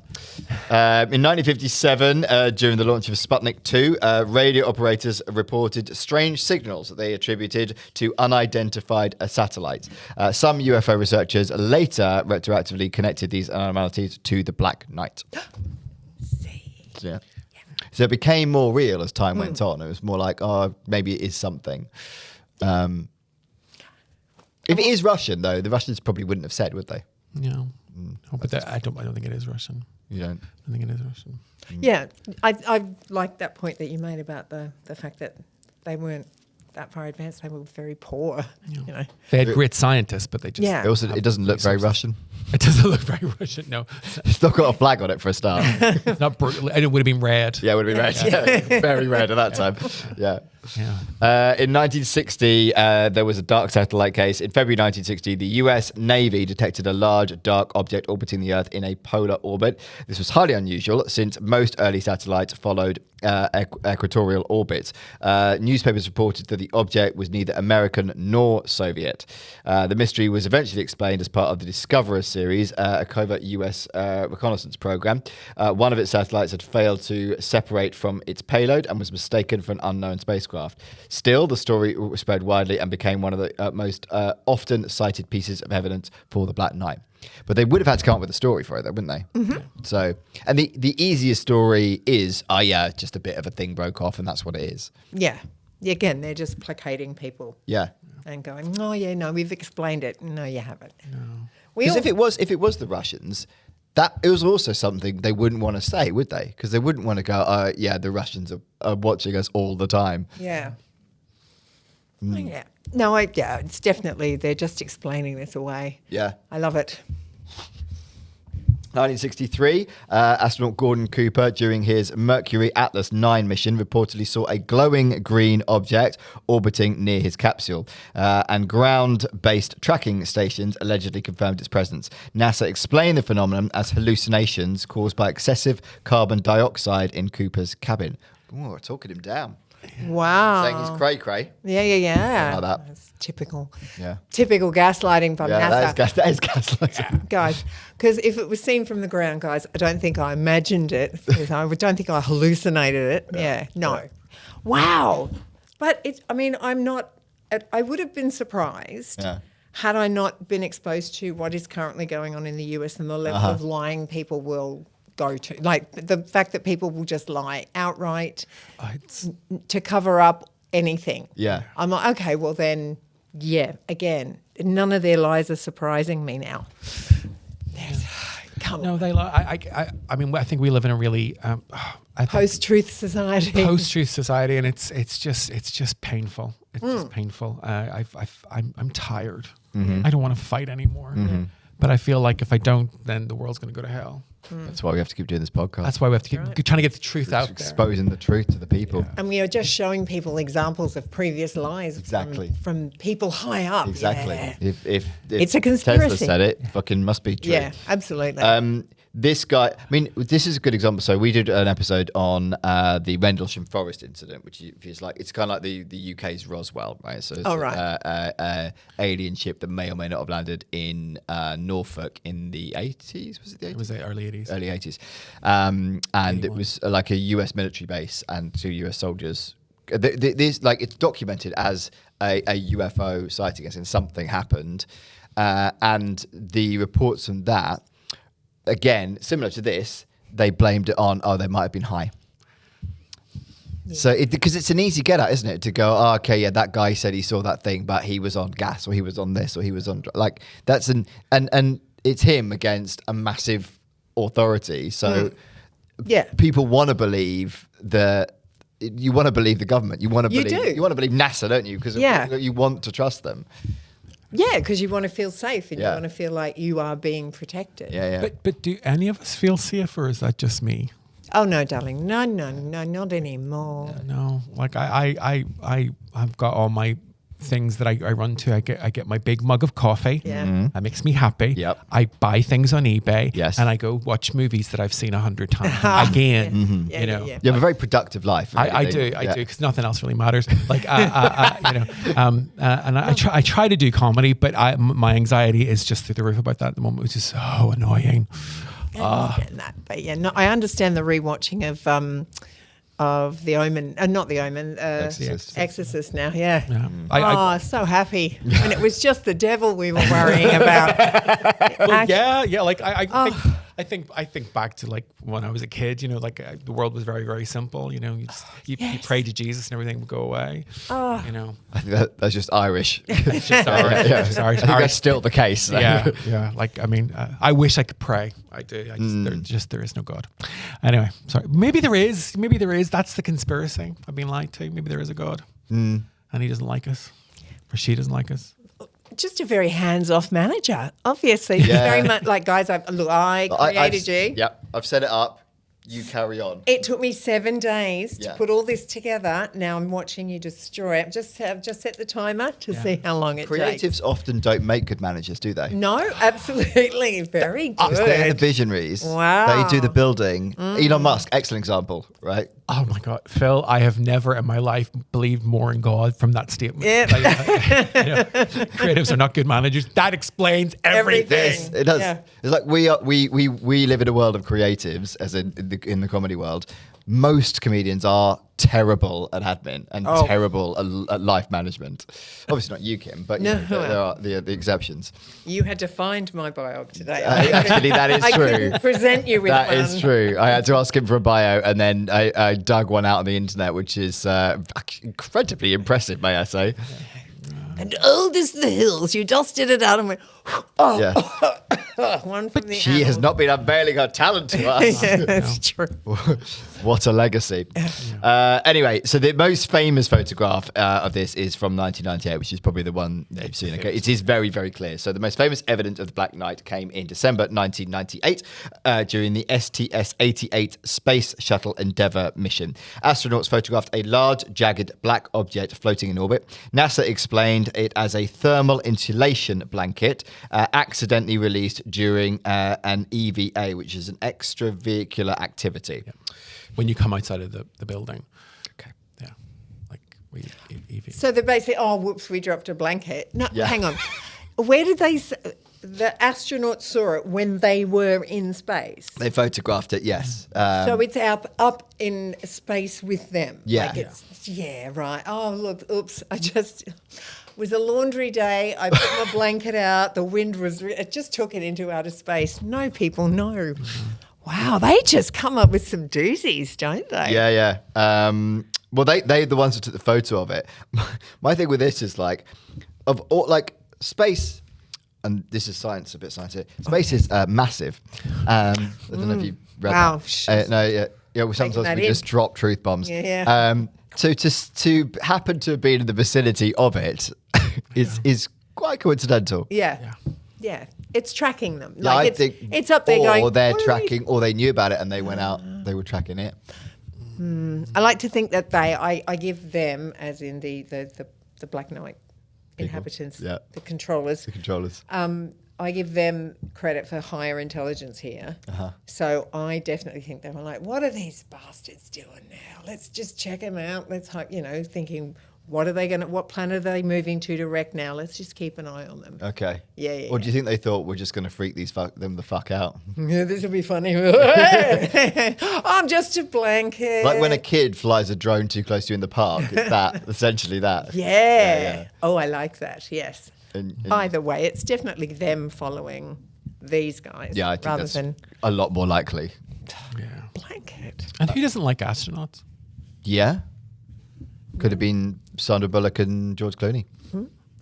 Speaker 2: In 1957, during the launch of Sputnik 2, radio operators reported strange signals that they attributed to unidentified satellites. Some UFO researchers later retroactively connected these anomalies to the Black Knight. Yeah. So it became more real as time went on. It was more like, oh, maybe it is something. If it is Russian, though, the Russians probably wouldn't have said, would they?
Speaker 1: No. Oh, but I don't think it is Russian.
Speaker 2: You don't?
Speaker 1: I think it is Russian.
Speaker 3: Yeah, I like that point that you made about the fact that they weren't that far advanced. They were very poor,
Speaker 1: They had great scientists, but they just...
Speaker 3: Yeah.
Speaker 2: It doesn't look very Russian.
Speaker 1: It doesn't look very Russian, no.
Speaker 2: It's not got a flag on it for a start.
Speaker 1: It's not brutal. And it would have been red.
Speaker 2: Yeah, it would have been red. Yeah. Very red at that time. Yeah.
Speaker 1: Yeah.
Speaker 2: In 1960, there was a dark satellite case. In February 1960, the US Navy detected a large dark object orbiting the Earth in a polar orbit. This was highly unusual since most early satellites followed equatorial orbits. Newspapers reported that the object was neither American nor Soviet. The mystery was eventually explained as part of the Discoverer series, a covert US reconnaissance program. One of its satellites had failed to separate from its payload and was mistaken for an unknown spacecraft. Still, the story spread widely and became one of the most often cited pieces of evidence for the Black Knight. But they would have had to come up with a story for it, though, wouldn't they? Mm-hmm. So, and the easiest story is, just a bit of a thing broke off, and that's what it is.
Speaker 3: Yeah. Again, they're just placating people.
Speaker 2: Yeah.
Speaker 3: And going, oh yeah, no, we've explained it. No, you haven't. No.
Speaker 2: Because if it was the Russians, that it was also something they wouldn't want to say, would they? Because they wouldn't want to go, the Russians are watching us all the time.
Speaker 3: Yeah. Yeah. No, it's definitely, they're just explaining this away.
Speaker 2: Yeah.
Speaker 3: I love it.
Speaker 2: 1963, astronaut Gordon Cooper, during his Mercury Atlas 9 mission, reportedly saw a glowing green object orbiting near his capsule, and ground-based tracking stations allegedly confirmed its presence. NASA explained the phenomenon as hallucinations caused by excessive carbon dioxide in Cooper's cabin. Ooh, we're talking him down.
Speaker 3: Wow.
Speaker 2: Saying he's cray-cray.
Speaker 3: Yeah.
Speaker 2: Something like that.
Speaker 3: That's typical.
Speaker 2: Yeah.
Speaker 3: Typical gaslighting from NASA.
Speaker 2: That is gaslighting.
Speaker 3: Guys, because if it was seen from the ground, guys, I don't think I imagined it. Because I don't think I hallucinated it. Yeah. No. Wow. But I would have been surprised had I not been exposed to what is currently going on in the US and the level of lying people will go to. Like the fact that people will just lie outright to cover up anything.
Speaker 2: Yeah.
Speaker 3: I'm like, okay, well then, again, none of their lies are surprising me now. Come on.
Speaker 1: No, they lie. I think we live in a really
Speaker 3: Post-truth society.
Speaker 1: Post-truth society, and it's just painful. It's just painful. I'm tired.
Speaker 2: Mm-hmm.
Speaker 1: I don't want to fight anymore. Mm-hmm. But I feel like if I don't, then the world's going to go to hell.
Speaker 2: That's why we have to keep doing this podcast.
Speaker 1: That's why we have to keep trying to get the truth out there.
Speaker 2: Exposing the truth to the people.
Speaker 3: And we are just showing people examples of previous lies from people high up.
Speaker 2: Exactly.
Speaker 3: Yeah.
Speaker 2: If
Speaker 3: it's a conspiracy.
Speaker 2: Tesla said it, fucking must be true.
Speaker 3: Yeah, absolutely.
Speaker 2: This guy, this is a good example. So we did an episode on the Rendlesham Forest incident, which is like, it's kind of like the UK's Roswell, right? So it's alien ship that may or may not have landed in Norfolk in the 80s. Was it the 80s?
Speaker 1: It was the early 80s.
Speaker 2: Early 80s. And 81. It was like a US military base, and 2 US soldiers This like it's documented as a UFO sighting, as in something happened, and the reports from that, again, similar to this, they blamed it on, they might have been high. Yeah. So because it's an easy get at, isn't it, to go, okay, yeah, that guy said he saw that thing, but he was on gas, or he was on this, or he was on like that's and it's him against a massive authority. So people want to believe you want to believe the government. You want to believe. You want to believe NASA, don't you? Because you want to trust them.
Speaker 3: Yeah, because you want to feel safe and you want to feel like you are being protected.
Speaker 2: Yeah.
Speaker 1: But do any of us feel safe, or is that just me?
Speaker 3: Oh no, darling, no, not anymore.
Speaker 1: No, like I've got all my things that I run to. I get my big mug of coffee.
Speaker 3: Yeah.
Speaker 2: Mm-hmm.
Speaker 1: That makes me happy.
Speaker 2: Yep.
Speaker 1: I buy things on eBay.
Speaker 2: Yes.
Speaker 1: And I go watch movies that I've seen 100 times again.
Speaker 2: Mm-hmm.
Speaker 3: Yeah,
Speaker 1: you know.
Speaker 3: yeah.
Speaker 2: You have a very productive life.
Speaker 1: I do, because nothing else really matters. Like, and I try to do comedy, but my anxiety is just through the roof about that at the moment, which is so annoying.
Speaker 3: I understand that, but I understand the rewatching of The Omen, not The Omen, Exorcist now, yeah. So happy. And it was just the devil we were worrying about.
Speaker 1: Well, like I think back to like when I was a kid, like the world was very, very simple. You pray to Jesus and everything would go away. I
Speaker 2: think that's just Irish.
Speaker 1: It's just Irish.
Speaker 2: Irish.
Speaker 1: I
Speaker 2: think that's still the case. Though.
Speaker 1: Yeah. Like, I mean, I wish I could pray. I do. There is no God. Anyway, sorry. Maybe there is. That's the conspiracy. I've been lied to. Maybe there is a God, and he doesn't like us, or she doesn't like us.
Speaker 3: Just a very hands-off manager, obviously. Very much like, guys, I created you.
Speaker 2: Yep, I've set it up. You carry on.
Speaker 3: It took me 7 days to put all this together. Now I'm watching you destroy it. I've just set the timer to see how long it takes.
Speaker 2: Creatives often don't make good managers, do they?
Speaker 3: No, absolutely. Very good.
Speaker 2: They're the visionaries.
Speaker 3: Wow.
Speaker 2: They do the building. Elon Musk, excellent example, right?
Speaker 1: Oh my God, Phil, I have never in my life believed more in God from that statement.
Speaker 3: Yep.
Speaker 2: Creatives
Speaker 1: are not good managers. That explains everything.
Speaker 2: It does. Yeah. It's like we live in a world of creatives, as in the comedy world. Most comedians are terrible at admin and terrible at life management. Obviously not you, Kim, but there are the exceptions.
Speaker 3: You had to find my bio today.
Speaker 2: Actually, that is true.
Speaker 3: I couldn't present you with
Speaker 2: that
Speaker 3: one.
Speaker 2: That is true. I had to ask him for a bio, and then I dug one out on the internet, which is incredibly impressive, may I say.
Speaker 3: And old as the hills, you dusted it out and went, one from the
Speaker 2: She has not been unveiling her talent to us.
Speaker 3: Yeah, that's true.
Speaker 2: What a legacy. Anyway, so the most famous photograph of this is from 1998, which is probably the one you've seen. Okay, it is very, very clear. So the most famous evidence of the Black Knight came in December 1998 during the STS-88 Space Shuttle Endeavour mission. Astronauts photographed a large, jagged black object floating in orbit. NASA explained it as a thermal insulation blanket accidentally released during an EVA, which is an extravehicular activity.
Speaker 1: Yeah. When you come outside of the building.
Speaker 2: Okay.
Speaker 1: Yeah. Like
Speaker 3: So they're basically, whoops, we dropped a blanket. No, hang on. Where did the astronauts saw it when they were in space?
Speaker 2: They photographed it, yes.
Speaker 3: So it's up in space with them.
Speaker 2: Yeah.
Speaker 3: Right. Oh, look, oops. It was a laundry day. I put my blanket out. The wind it just took it into outer space. No, people know. Wow, they just come up with some doozies, don't they?
Speaker 2: Yeah. Well, they're the ones who took the photo of it. My thing with this is space, and this is science, a bit scientific. Space is massive. I don't know if you read that. No, sometimes we just drop truth bombs.
Speaker 3: Yeah.
Speaker 2: So to happen to have been in the vicinity of it is quite coincidental.
Speaker 3: Yeah. It's tracking them.
Speaker 2: Yeah, I think
Speaker 3: it's up there going.
Speaker 2: Or they're tracking, or they knew about it and they went out. They were tracking it.
Speaker 3: I like to think that I give them, as in the Black Knight inhabitants, the controllers.
Speaker 2: The controllers.
Speaker 3: I give them credit for higher intelligence here. So I definitely think they were like, what are these bastards doing now? Let's just check them out. Let's hope, thinking, What planet are they moving to direct now? Let's just keep an eye on them.
Speaker 2: Okay.
Speaker 3: Yeah.
Speaker 2: Or do you think they thought we're just going to freak them the fuck out?
Speaker 3: Yeah, this will be funny. I'm just a blanket.
Speaker 2: Like when a kid flies a drone too close to you in the park. It's that, essentially that.
Speaker 3: Yeah. Oh, I like that. Yes.
Speaker 2: And
Speaker 3: Either way, it's definitely them following these guys.
Speaker 2: yeah, I think
Speaker 3: rather
Speaker 2: that's
Speaker 3: than
Speaker 2: a lot more likely.
Speaker 1: Yeah.
Speaker 3: blanket.
Speaker 1: And who doesn't like astronauts?
Speaker 2: Yeah. Could have been Sandra Bullock and George Clooney.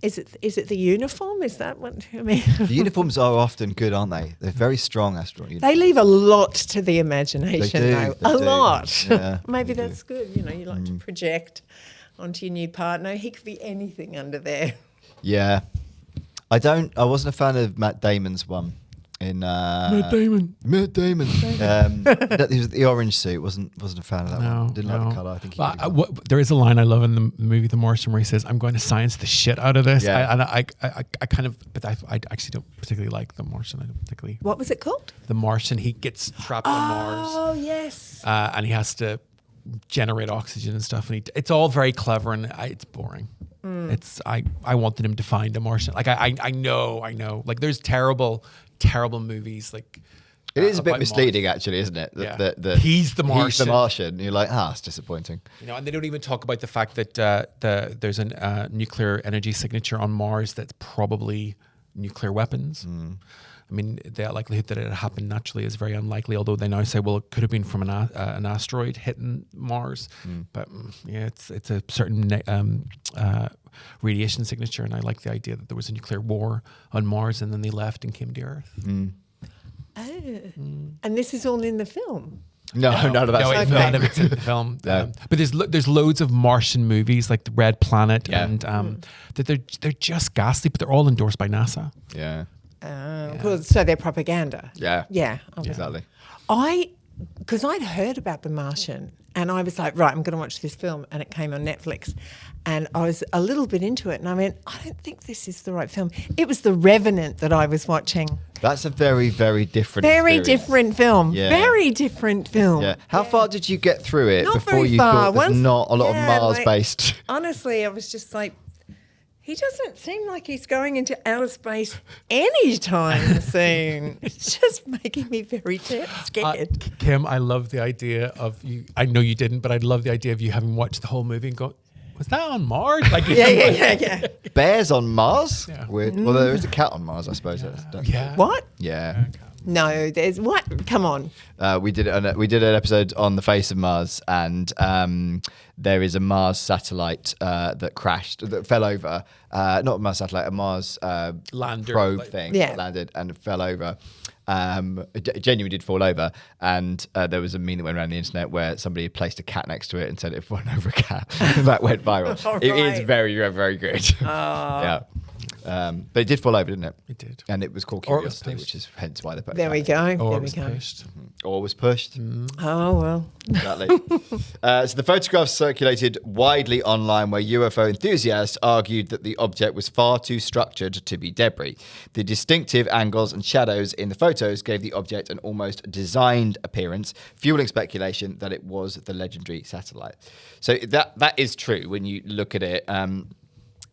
Speaker 3: Is it the uniform? Is that what I mean?
Speaker 2: The uniforms are often good, aren't they? They're very strong astronaut uniforms.
Speaker 3: They leave a lot to the imagination,
Speaker 2: They do,
Speaker 3: though.
Speaker 2: they
Speaker 3: A
Speaker 2: do.
Speaker 3: lot.
Speaker 2: Yeah,
Speaker 3: Maybe
Speaker 2: they
Speaker 3: that's good. You like to project onto your new partner. He could be anything under there.
Speaker 2: Yeah. I wasn't a fan of Matt Damon's one. Matt Damon. That was the orange suit. Wasn't a fan of that one. Didn't like the colour. I think
Speaker 1: there is a line I love in the movie The Martian where he says, "I'm going to science the shit out of this."
Speaker 2: Yeah.
Speaker 1: I actually don't particularly like The Martian. I don't particularly.
Speaker 3: What was it called?
Speaker 1: The Martian. He gets trapped on Mars.
Speaker 3: Oh, yes.
Speaker 1: And he has to generate oxygen and stuff, and it's all very clever, and it's boring. I wanted him to find a Martian. Like I know. Like there's terrible movies. Like
Speaker 2: it is a bit
Speaker 1: about
Speaker 2: misleading,
Speaker 1: Mars.
Speaker 2: actually, isn't it?
Speaker 1: Yeah.
Speaker 2: He's the
Speaker 1: Martian.
Speaker 2: Martian. You're like, it's disappointing.
Speaker 1: And they don't even talk about the fact that there's a nuclear energy signature on Mars that's probably nuclear weapons. I mean, the likelihood that it happened naturally is very unlikely, although they now say, well, it could have been from an asteroid hitting Mars. But it's a certain radiation signature, and I like the idea that there was a nuclear war on Mars and then they left and came to Earth.
Speaker 3: And this is all in the film.
Speaker 2: No, none of that.
Speaker 1: None of it's in the film.
Speaker 2: No.
Speaker 1: But there's loads of Martian movies like The Red Planet, and that they're just ghastly, but they're all endorsed by NASA.
Speaker 2: Yeah.
Speaker 3: Well, so they're propaganda.
Speaker 2: Yeah.
Speaker 3: Yeah.
Speaker 2: Exactly.
Speaker 3: Because I'd heard about The Martian and I was like, right, I'm going to watch this film, and it came on Netflix. And I was a little bit into it and I went, I don't think this is the right film. It was The Revenant that I was watching.
Speaker 2: That's a very, very different
Speaker 3: Very
Speaker 2: experience.
Speaker 3: different film.
Speaker 2: Yeah.
Speaker 3: Very different film.
Speaker 2: Yeah. How far did you get through it
Speaker 3: Not
Speaker 2: before
Speaker 3: very
Speaker 2: you
Speaker 3: far.
Speaker 2: thought there's not a lot of Mars-based?
Speaker 3: Honestly, I was just like, he doesn't seem like he's going into outer space anytime soon. It's just making me very scared.
Speaker 1: Kim, I love the idea of you. I know you didn't, but I'd love the idea of you having watched the whole movie and go, was that on Mars? Like,
Speaker 3: Yeah.
Speaker 2: Bears on Mars?
Speaker 1: Yeah.
Speaker 2: Weird. Well, there is a cat on Mars, I suppose.
Speaker 1: Yeah.
Speaker 3: What?
Speaker 2: Yeah.
Speaker 3: No, there's what? Come on.
Speaker 2: We did an episode on the face of Mars, and there is a Mars satellite that crashed, that fell over. Not a Mars satellite, a Mars
Speaker 1: Lander,
Speaker 2: probe
Speaker 1: like-
Speaker 2: thing
Speaker 3: Yeah.
Speaker 2: that landed and fell over. It genuinely did fall over, and there was a meme that went around the internet where somebody had placed a cat next to it and said it fallen over a cat. That went viral.
Speaker 3: All
Speaker 2: It is
Speaker 3: right.
Speaker 2: very, very, very good. Yeah. But it did fall over, didn't it?
Speaker 1: It did.
Speaker 2: And it was called
Speaker 1: Or it was
Speaker 2: Curiosity,
Speaker 1: pushed.
Speaker 2: which is hence why they put
Speaker 3: There we go.
Speaker 1: Or
Speaker 3: there
Speaker 1: it
Speaker 3: we
Speaker 1: was
Speaker 3: go.
Speaker 1: pushed.
Speaker 2: Or was pushed.
Speaker 3: Oh, well.
Speaker 2: Exactly. So the photographs circulated widely online where UFO enthusiasts argued that the object was far too structured to be debris. The distinctive angles and shadows in the photos gave the object an almost designed appearance, fueling speculation that it was the legendary satellite. So that is true when you look at it.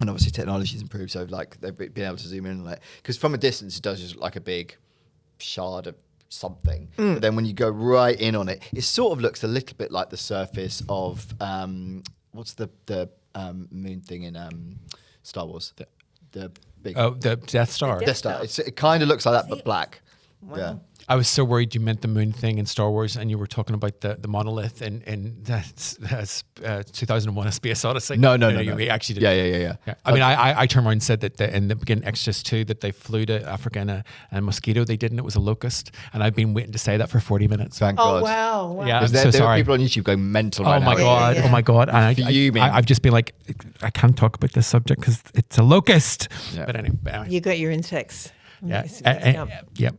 Speaker 2: And obviously technology's improved, so like they've been able to zoom in, like, because from a distance it does just look like a big shard of something. But then when you go right in on it, it sort of looks a little bit like the surface of what's the moon thing in Star Wars? The big
Speaker 1: The Death Star.
Speaker 2: Death Star. It kind of looks like that, but black.
Speaker 3: Wow.
Speaker 2: Yeah.
Speaker 1: I was so worried you meant the moon thing in Star Wars, and you were talking about the monolith in 2001: A Space Odyssey.
Speaker 2: No.
Speaker 1: You actually did.
Speaker 2: Yeah.
Speaker 1: I mean, I turned around and said that in the beginning, Extras 2, that they flew to Africa in a mosquito. They didn't. It was a locust, and I've been waiting to say that for 40 minutes.
Speaker 2: Thank
Speaker 3: Oh,
Speaker 2: God.
Speaker 3: wow.
Speaker 1: Yeah, I'm
Speaker 2: Because
Speaker 1: so
Speaker 2: there are
Speaker 1: sorry.
Speaker 2: people on YouTube going mental
Speaker 1: Oh
Speaker 2: right
Speaker 1: my
Speaker 2: now.
Speaker 1: god!
Speaker 3: Yeah.
Speaker 1: Oh my god! And
Speaker 2: Fuming.
Speaker 1: I've just been like, I can't talk about this subject because it's a locust.
Speaker 2: Yeah.
Speaker 1: But anyway,
Speaker 3: You got your insects.
Speaker 1: yeah.
Speaker 3: Yeah.
Speaker 2: You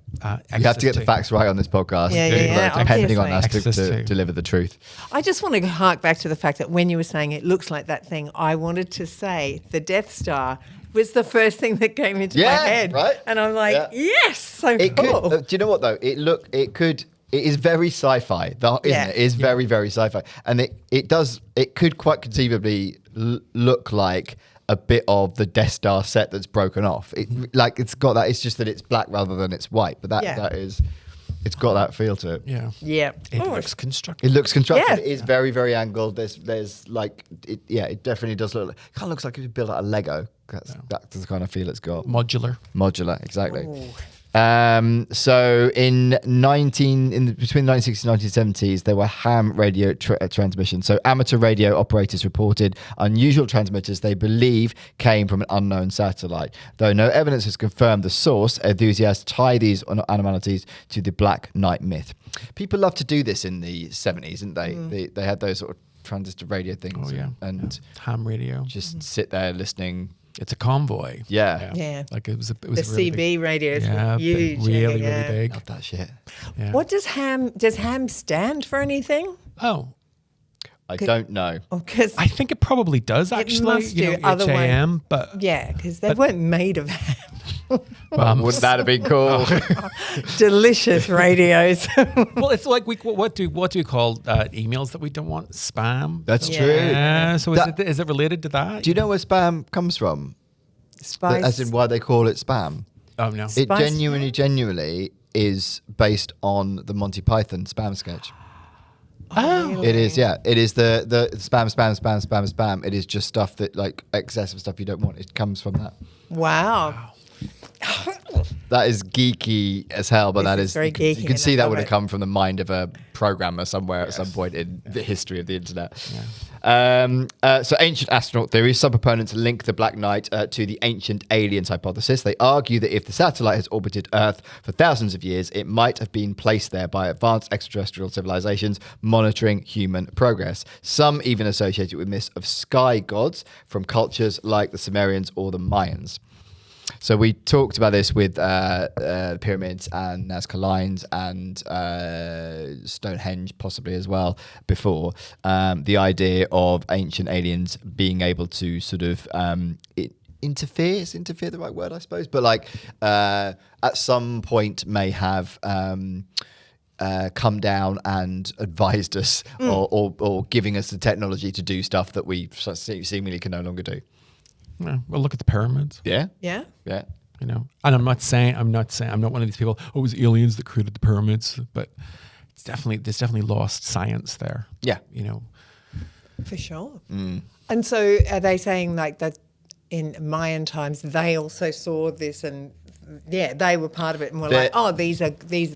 Speaker 2: have to get the facts right on this podcast.
Speaker 3: Yeah,
Speaker 2: depending on us
Speaker 1: obviously.
Speaker 2: to deliver the truth.
Speaker 3: I just want to hark back to the fact that when you were saying it looks like that thing, I wanted to say the Death Star was the first thing that came into my
Speaker 2: Yeah,
Speaker 3: head.
Speaker 2: right?
Speaker 3: And I'm like,
Speaker 2: Yeah.
Speaker 3: yes, so
Speaker 2: It
Speaker 3: cool.
Speaker 2: could. Do you know what though? It is very sci-fi, isn't
Speaker 3: Yeah.
Speaker 2: it? It is very, very sci-fi, and it could quite conceivably look like a bit of the Death Star set that's broken off. It's got that. It's just that it's black rather than it's white. But that is, it's got that feel to it.
Speaker 1: Yeah.
Speaker 3: Yeah.
Speaker 1: It
Speaker 3: Oh,
Speaker 1: looks constructed.
Speaker 2: It looks constructed.
Speaker 3: Yeah.
Speaker 2: It is very, very angled. There's like, it definitely does look like, kind of looks like it was built out of Lego. That's the kind of feel it's got.
Speaker 1: Modular.
Speaker 2: Exactly. So between the 1960s and 1970s, there were ham radio transmissions. So amateur radio operators reported unusual transmitters they believe came from an unknown satellite. Though no evidence has confirmed the source, enthusiasts tie these anomalies to the Black Knight myth. People love to do this in the 70s, didn't they? They had those sort of transistor radio things.
Speaker 1: Oh, yeah.
Speaker 2: And
Speaker 1: ham radio.
Speaker 2: just sit there listening.
Speaker 1: It's a convoy.
Speaker 3: Yeah.
Speaker 1: Like it was
Speaker 3: The
Speaker 1: really
Speaker 3: CB
Speaker 1: big.
Speaker 3: radios
Speaker 1: Yeah,
Speaker 3: were huge.
Speaker 1: really
Speaker 3: yeah.
Speaker 1: big.
Speaker 2: Love that shit.
Speaker 1: Yeah.
Speaker 3: What does ham stand for anything?
Speaker 1: Oh,
Speaker 2: I don't know.
Speaker 3: Because
Speaker 1: I think it probably does actually.
Speaker 3: must do,
Speaker 1: HAM,
Speaker 3: otherwise-
Speaker 1: but
Speaker 3: yeah, because they weren't made of ham.
Speaker 2: Wouldn't that have been cool?
Speaker 3: Delicious radios.
Speaker 1: well, it's like what do we call emails that we don't want? Spam.
Speaker 2: That's
Speaker 3: Yeah.
Speaker 2: true.
Speaker 1: Yeah. So
Speaker 2: That-
Speaker 1: is it related to that?
Speaker 2: Do you know where spam comes from?
Speaker 3: Spice.
Speaker 2: As in why they call it spam?
Speaker 1: Oh no.
Speaker 2: It
Speaker 3: Spice.
Speaker 2: genuinely is based on the Monty Python spam sketch.
Speaker 1: Oh.
Speaker 2: It is, yeah. It is the spam. It is just stuff that, like, excessive stuff you don't want. It comes from that.
Speaker 3: Wow.
Speaker 2: That is geeky as hell, but
Speaker 3: This
Speaker 2: that
Speaker 3: is
Speaker 2: is
Speaker 3: very
Speaker 2: you
Speaker 3: geeky
Speaker 2: can
Speaker 3: and
Speaker 2: see
Speaker 3: I
Speaker 2: that
Speaker 3: love
Speaker 2: would have
Speaker 3: it.
Speaker 2: come from the mind of a programmer somewhere at some point in the history of the internet. So ancient astronaut theory, some proponents link the Black Knight to the ancient aliens hypothesis. They argue that if the satellite has orbited Earth for thousands of years, it might have been placed there by advanced extraterrestrial civilizations monitoring human progress. Some even associate it with myths of sky gods from cultures like the Sumerians or the Mayans. So we talked about this with the pyramids and Nazca Lines and Stonehenge possibly as well before. The idea of ancient aliens being able to sort of interfere, is interfere the right word, I suppose? But like at some point may have come down and advised us or giving us the technology to do stuff that we seemingly can no longer do.
Speaker 1: Yeah, well, look at the pyramids.
Speaker 2: Yeah?
Speaker 3: Yeah.
Speaker 2: Yeah.
Speaker 1: You know, and I'm not one of these people. Oh, it was aliens that created the pyramids, but there's definitely lost science there.
Speaker 2: Yeah.
Speaker 1: You know,
Speaker 3: For sure. And so are they saying like that in Mayan times they also saw this and they were part of it and were like, oh, these,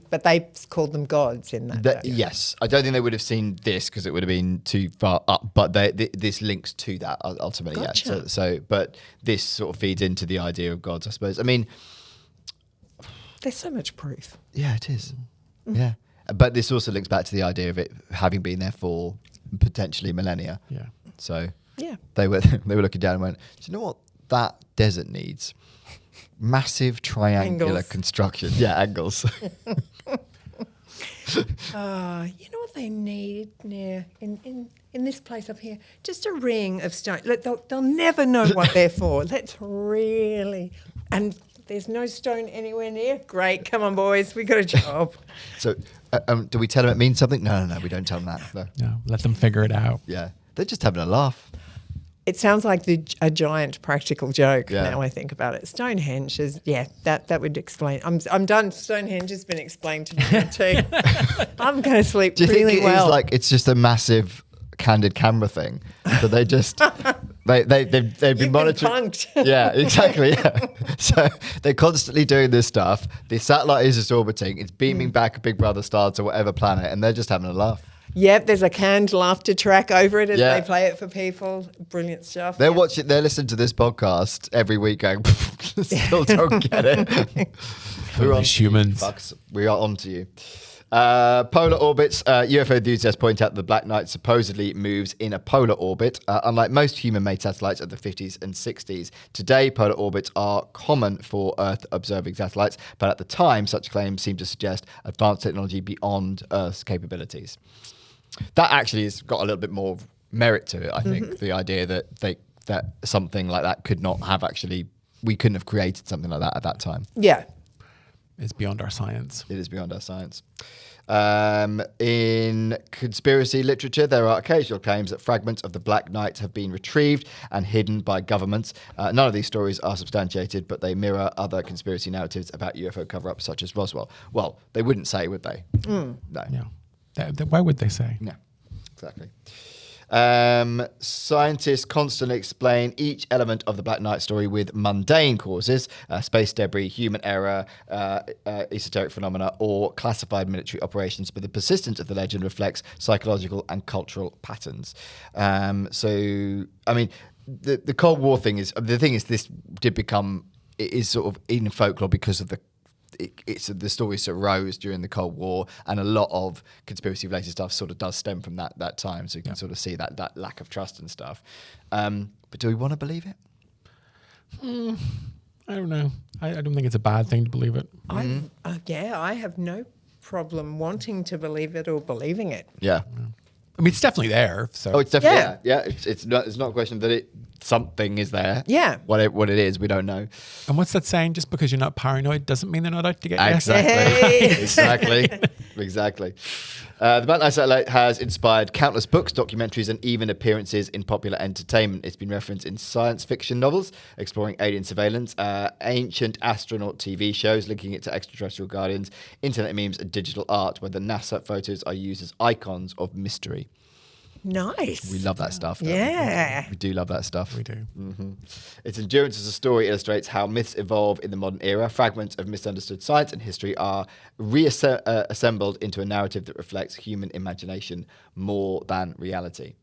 Speaker 3: but they called them gods in that.
Speaker 2: Yes. I don't think they would have seen this because it would have been too far up, but this links to that ultimately.
Speaker 3: Gotcha.
Speaker 2: Yeah. So, but this sort of feeds into the idea of gods, I suppose. I mean,
Speaker 3: There's so much proof.
Speaker 2: yeah, it is. Yeah. But this also links back to the idea of it having been there for potentially millennia.
Speaker 1: yeah.
Speaker 2: So
Speaker 3: Yeah.
Speaker 2: they were looking down and went, do you know what that desert needs? Massive triangular
Speaker 3: Angles.
Speaker 2: construction. Yeah, angles.
Speaker 3: You know what they need in this place up here? Just a ring of stone. Look, they'll never know what they're for. Let's really... And there's no stone anywhere near. Great. Come on, boys. We got a job.
Speaker 2: So do we tell them it means something? No, we don't tell them that. No.
Speaker 1: Yeah. Let them figure it out.
Speaker 2: Yeah. They're just having a laugh.
Speaker 3: It sounds like a giant practical joke
Speaker 2: Yeah.
Speaker 3: now I think about it. Stonehenge is, that would explain. I'm done. Stonehenge has been explained to me too. I'm going to sleep
Speaker 2: Do you
Speaker 3: really
Speaker 2: think
Speaker 3: well.
Speaker 2: is like it's just a massive candid camera thing that they just they've been
Speaker 3: You've
Speaker 2: monitoring?
Speaker 3: been punked.
Speaker 2: Yeah, exactly. Yeah. So they're constantly doing this stuff. The satellite is just orbiting. It's beaming back a Big Brother star to whatever planet, and they're just having a laugh.
Speaker 3: Yep, there's a canned laughter track over it as
Speaker 2: Yeah.
Speaker 3: they play it for people. Brilliant stuff.
Speaker 2: They're
Speaker 3: Yeah.
Speaker 2: watching. They're listening to this podcast every week, going, "Still don't get it." We're on
Speaker 1: Foolish humans.
Speaker 2: fucks. We are on to you. Polar orbits. UFO enthusiasts point out that the Black Knight supposedly moves in a polar orbit. Unlike most human-made satellites of the 50s and 60s, today polar orbits are common for Earth-observing satellites, but at the time, such claims seem to suggest advanced technology beyond Earth's capabilities. That actually has got a little bit more merit to it, I think. The idea that something like that could not have actually, we couldn't have created something like that at that time.
Speaker 3: Yeah.
Speaker 1: It's beyond our science.
Speaker 2: It is beyond our science. In conspiracy literature, there are occasional claims that fragments of the Black Knight have been retrieved and hidden by governments. None of these stories are substantiated, but they mirror other conspiracy narratives about UFO cover-ups, such as Roswell. Well, they wouldn't say, would they? No.
Speaker 1: Why would they say?
Speaker 2: No, exactly. Scientists constantly explain each element of the Black Knight story with mundane causes, space debris, human error, esoteric phenomena, or classified military operations, but the persistence of the legend reflects psychological and cultural patterns. So, I mean, the Cold War thing is, this did become, it is sort of in folklore because of the stories that rose during the Cold War, and a lot of conspiracy-related stuff sort of does stem from that time. So you can sort of see that lack of trust and stuff. But do we want to believe it?
Speaker 1: I don't know. I don't think it's a bad thing to believe it.
Speaker 3: I have no problem wanting to believe it or believing it.
Speaker 2: Yeah.
Speaker 1: I mean, it's definitely there. So.
Speaker 2: Oh, it's definitely yeah. It's not a question that something is there.
Speaker 3: Yeah.
Speaker 2: What it is, we don't know.
Speaker 1: And what's that saying? Just because you're not paranoid doesn't mean they're not out to get you.
Speaker 2: Exactly. Exactly. The Black Knight satellite has inspired countless books, documentaries, and even appearances in popular entertainment. It's been referenced in science fiction novels exploring alien surveillance, ancient astronaut TV shows linking it to extraterrestrial guardians, internet memes, and digital art, where the NASA photos are used as icons of mystery.
Speaker 3: Nice.
Speaker 2: We love that stuff.
Speaker 3: Yeah.
Speaker 2: We do love that stuff.
Speaker 1: We do.
Speaker 2: Mm-hmm. Its endurance as a story illustrates how myths evolve in the modern era. Fragments of misunderstood science and history are reassembled into a narrative that reflects human imagination more than reality.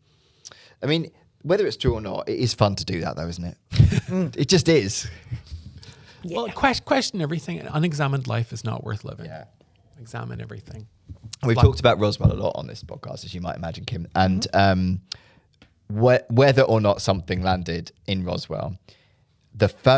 Speaker 2: I mean, whether it's true or not, it is fun to do that, though, isn't it? It just is.
Speaker 3: Yeah.
Speaker 1: Well, question everything. An unexamined life is not worth living.
Speaker 2: Yeah.
Speaker 1: Examine everything.
Speaker 2: We've talked about Roswell a lot on this podcast, as you might imagine, Kim. And whether or not something landed in Roswell,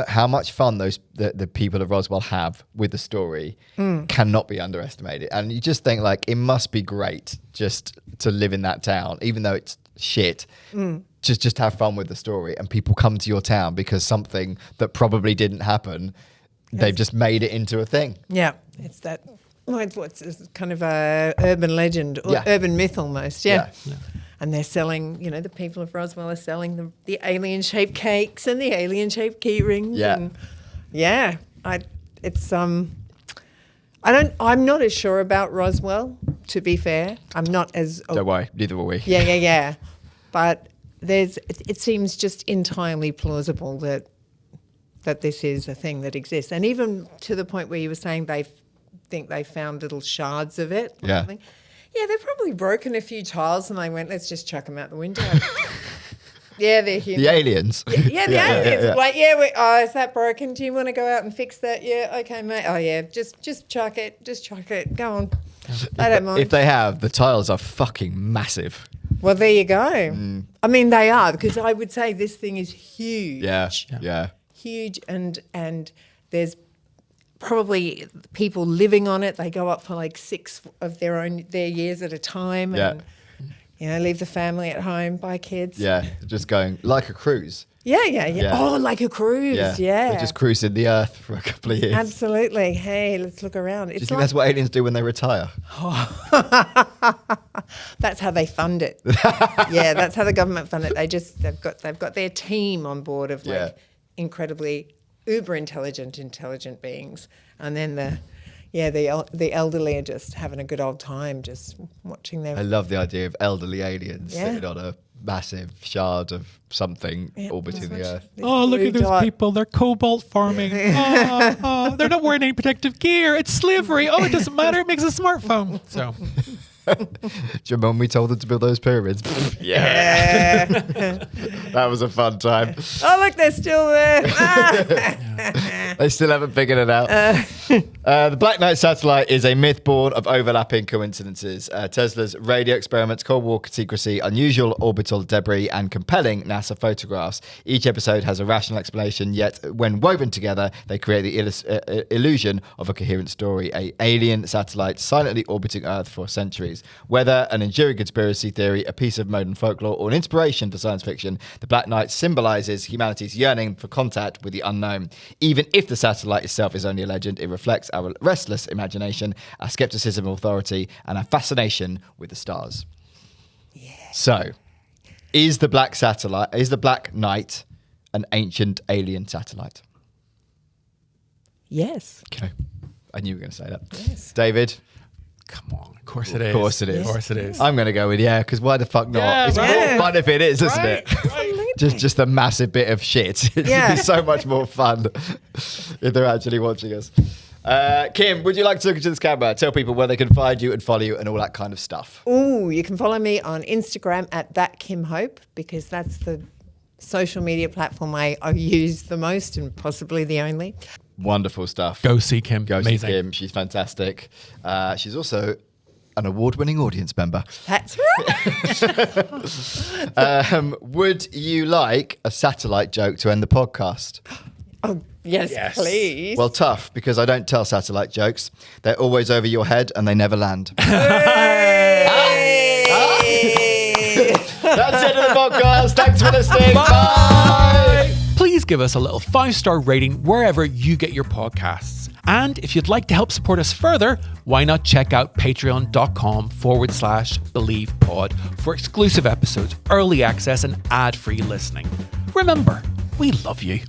Speaker 2: how much fun the people of Roswell have with the story cannot be underestimated. And you just think, like, it must be great just to live in that town, even though it's shit. Just have fun with the story. And people come to your town because something that probably didn't happen, they've just made it into a thing.
Speaker 3: Yeah, it's that. Well, it's kind of a urban legend or urban myth almost, yeah. And they're selling, the people of Roswell are selling the alien-shaped cakes and the alien-shaped key rings.
Speaker 2: Yeah.
Speaker 3: And I'm not as sure about Roswell, to be fair. I'm not as...
Speaker 2: Don't worry, neither were we.
Speaker 3: Yeah. But it seems just entirely plausible that this is a thing that exists. And even to the point where you were saying they think they found little shards of it.
Speaker 2: Yeah.
Speaker 3: Something. Yeah, they've probably broken a few tiles and they went, let's just chuck them out the window. Yeah, they're human.
Speaker 2: The aliens.
Speaker 3: Yeah, the aliens.
Speaker 2: Yeah.
Speaker 3: Like, is that broken? Do you want to go out and fix that? Yeah, okay, mate. Oh, yeah, just chuck it. Just chuck it. Go on. I don't mind.
Speaker 2: If they have, the tiles are fucking massive.
Speaker 3: Well, there you go. I mean, they are, because I would say this thing is huge.
Speaker 2: Yeah.
Speaker 3: Huge, and there's probably people living on it. They go up for like 6 of their years at a time, and leave the family at home, buy kids.
Speaker 2: Yeah, just going like a cruise.
Speaker 3: Yeah. Oh, like a cruise. Yeah.
Speaker 2: They're just cruising the earth for a couple of years.
Speaker 3: Absolutely. Hey, let's look around.
Speaker 2: Do you think that's what aliens do when they retire?
Speaker 3: That's how they fund it. Yeah, that's how the government fund it. They've got their team on board of incredibly uber intelligent beings, and then the elderly are just having a good old time, just watching them.
Speaker 2: I love the idea of elderly aliens sitting on a massive shard of something orbiting the Earth.
Speaker 1: Oh, look at those people. They're cobalt farming. They're not wearing any protective gear. It's slavery. Oh, it doesn't matter. It makes a smartphone. So...
Speaker 2: Do you remember when we told them to build those pyramids?
Speaker 3: Yeah.
Speaker 2: That was a fun time.
Speaker 3: Oh, look, they're still there.
Speaker 2: They still haven't figured it out. The Black Knight satellite is a myth born of overlapping coincidences. Tesla's radio experiments, Cold War secrecy, unusual orbital debris, and compelling NASA photographs. Each episode has a rational explanation, yet when woven together, they create the illusion of a coherent story. An alien satellite silently orbiting Earth for centuries. Whether an enduring conspiracy theory, a piece of modern folklore, or an inspiration for science fiction, the Black Knight symbolizes humanity's yearning for contact with the unknown. Even if the satellite itself is only a legend, it reflects our restless imagination, our skepticism of authority, and our fascination with the stars. Yeah. So, is the Black Knight an ancient alien satellite?
Speaker 3: Yes.
Speaker 2: Okay. I knew you were going to say that.
Speaker 3: Yes.
Speaker 2: David?
Speaker 1: Come on. Of course it is.
Speaker 2: Of course it is.
Speaker 1: Of course it is.
Speaker 2: I'm going to go with yeah, because why the fuck not?
Speaker 1: Yeah,
Speaker 2: It's
Speaker 1: right.
Speaker 2: more fun if it is, isn't
Speaker 1: Right,
Speaker 2: it?
Speaker 1: right.
Speaker 2: Just a massive bit of shit. It'd
Speaker 3: Yeah.
Speaker 2: be so much more fun if they're actually watching us. Kim, would you like to look into this camera? Tell people where they can find you and follow you and all that kind of stuff.
Speaker 3: Ooh, you can follow me on Instagram at @thatkimhope, because that's the social media platform I use the most and possibly the only.
Speaker 2: Wonderful stuff.
Speaker 1: Go see Kim.
Speaker 2: Go see
Speaker 1: Amazing.
Speaker 2: Kim. She's fantastic. She's also an award-winning audience member.
Speaker 3: That's right.
Speaker 2: Would you like a satellite joke to end the podcast?
Speaker 3: Oh, yes,
Speaker 1: Yes.
Speaker 3: please.
Speaker 2: Well, tough, because I don't tell satellite jokes. They're always over your head and they never land. That's it of the podcast. Thanks for listening. Bye.
Speaker 1: Please give us a little 5-star rating wherever you get your podcasts. And if you'd like to help support us further, why not check out patreon.com/BelievePod for exclusive episodes, early access, and ad-free listening. Remember, we love you.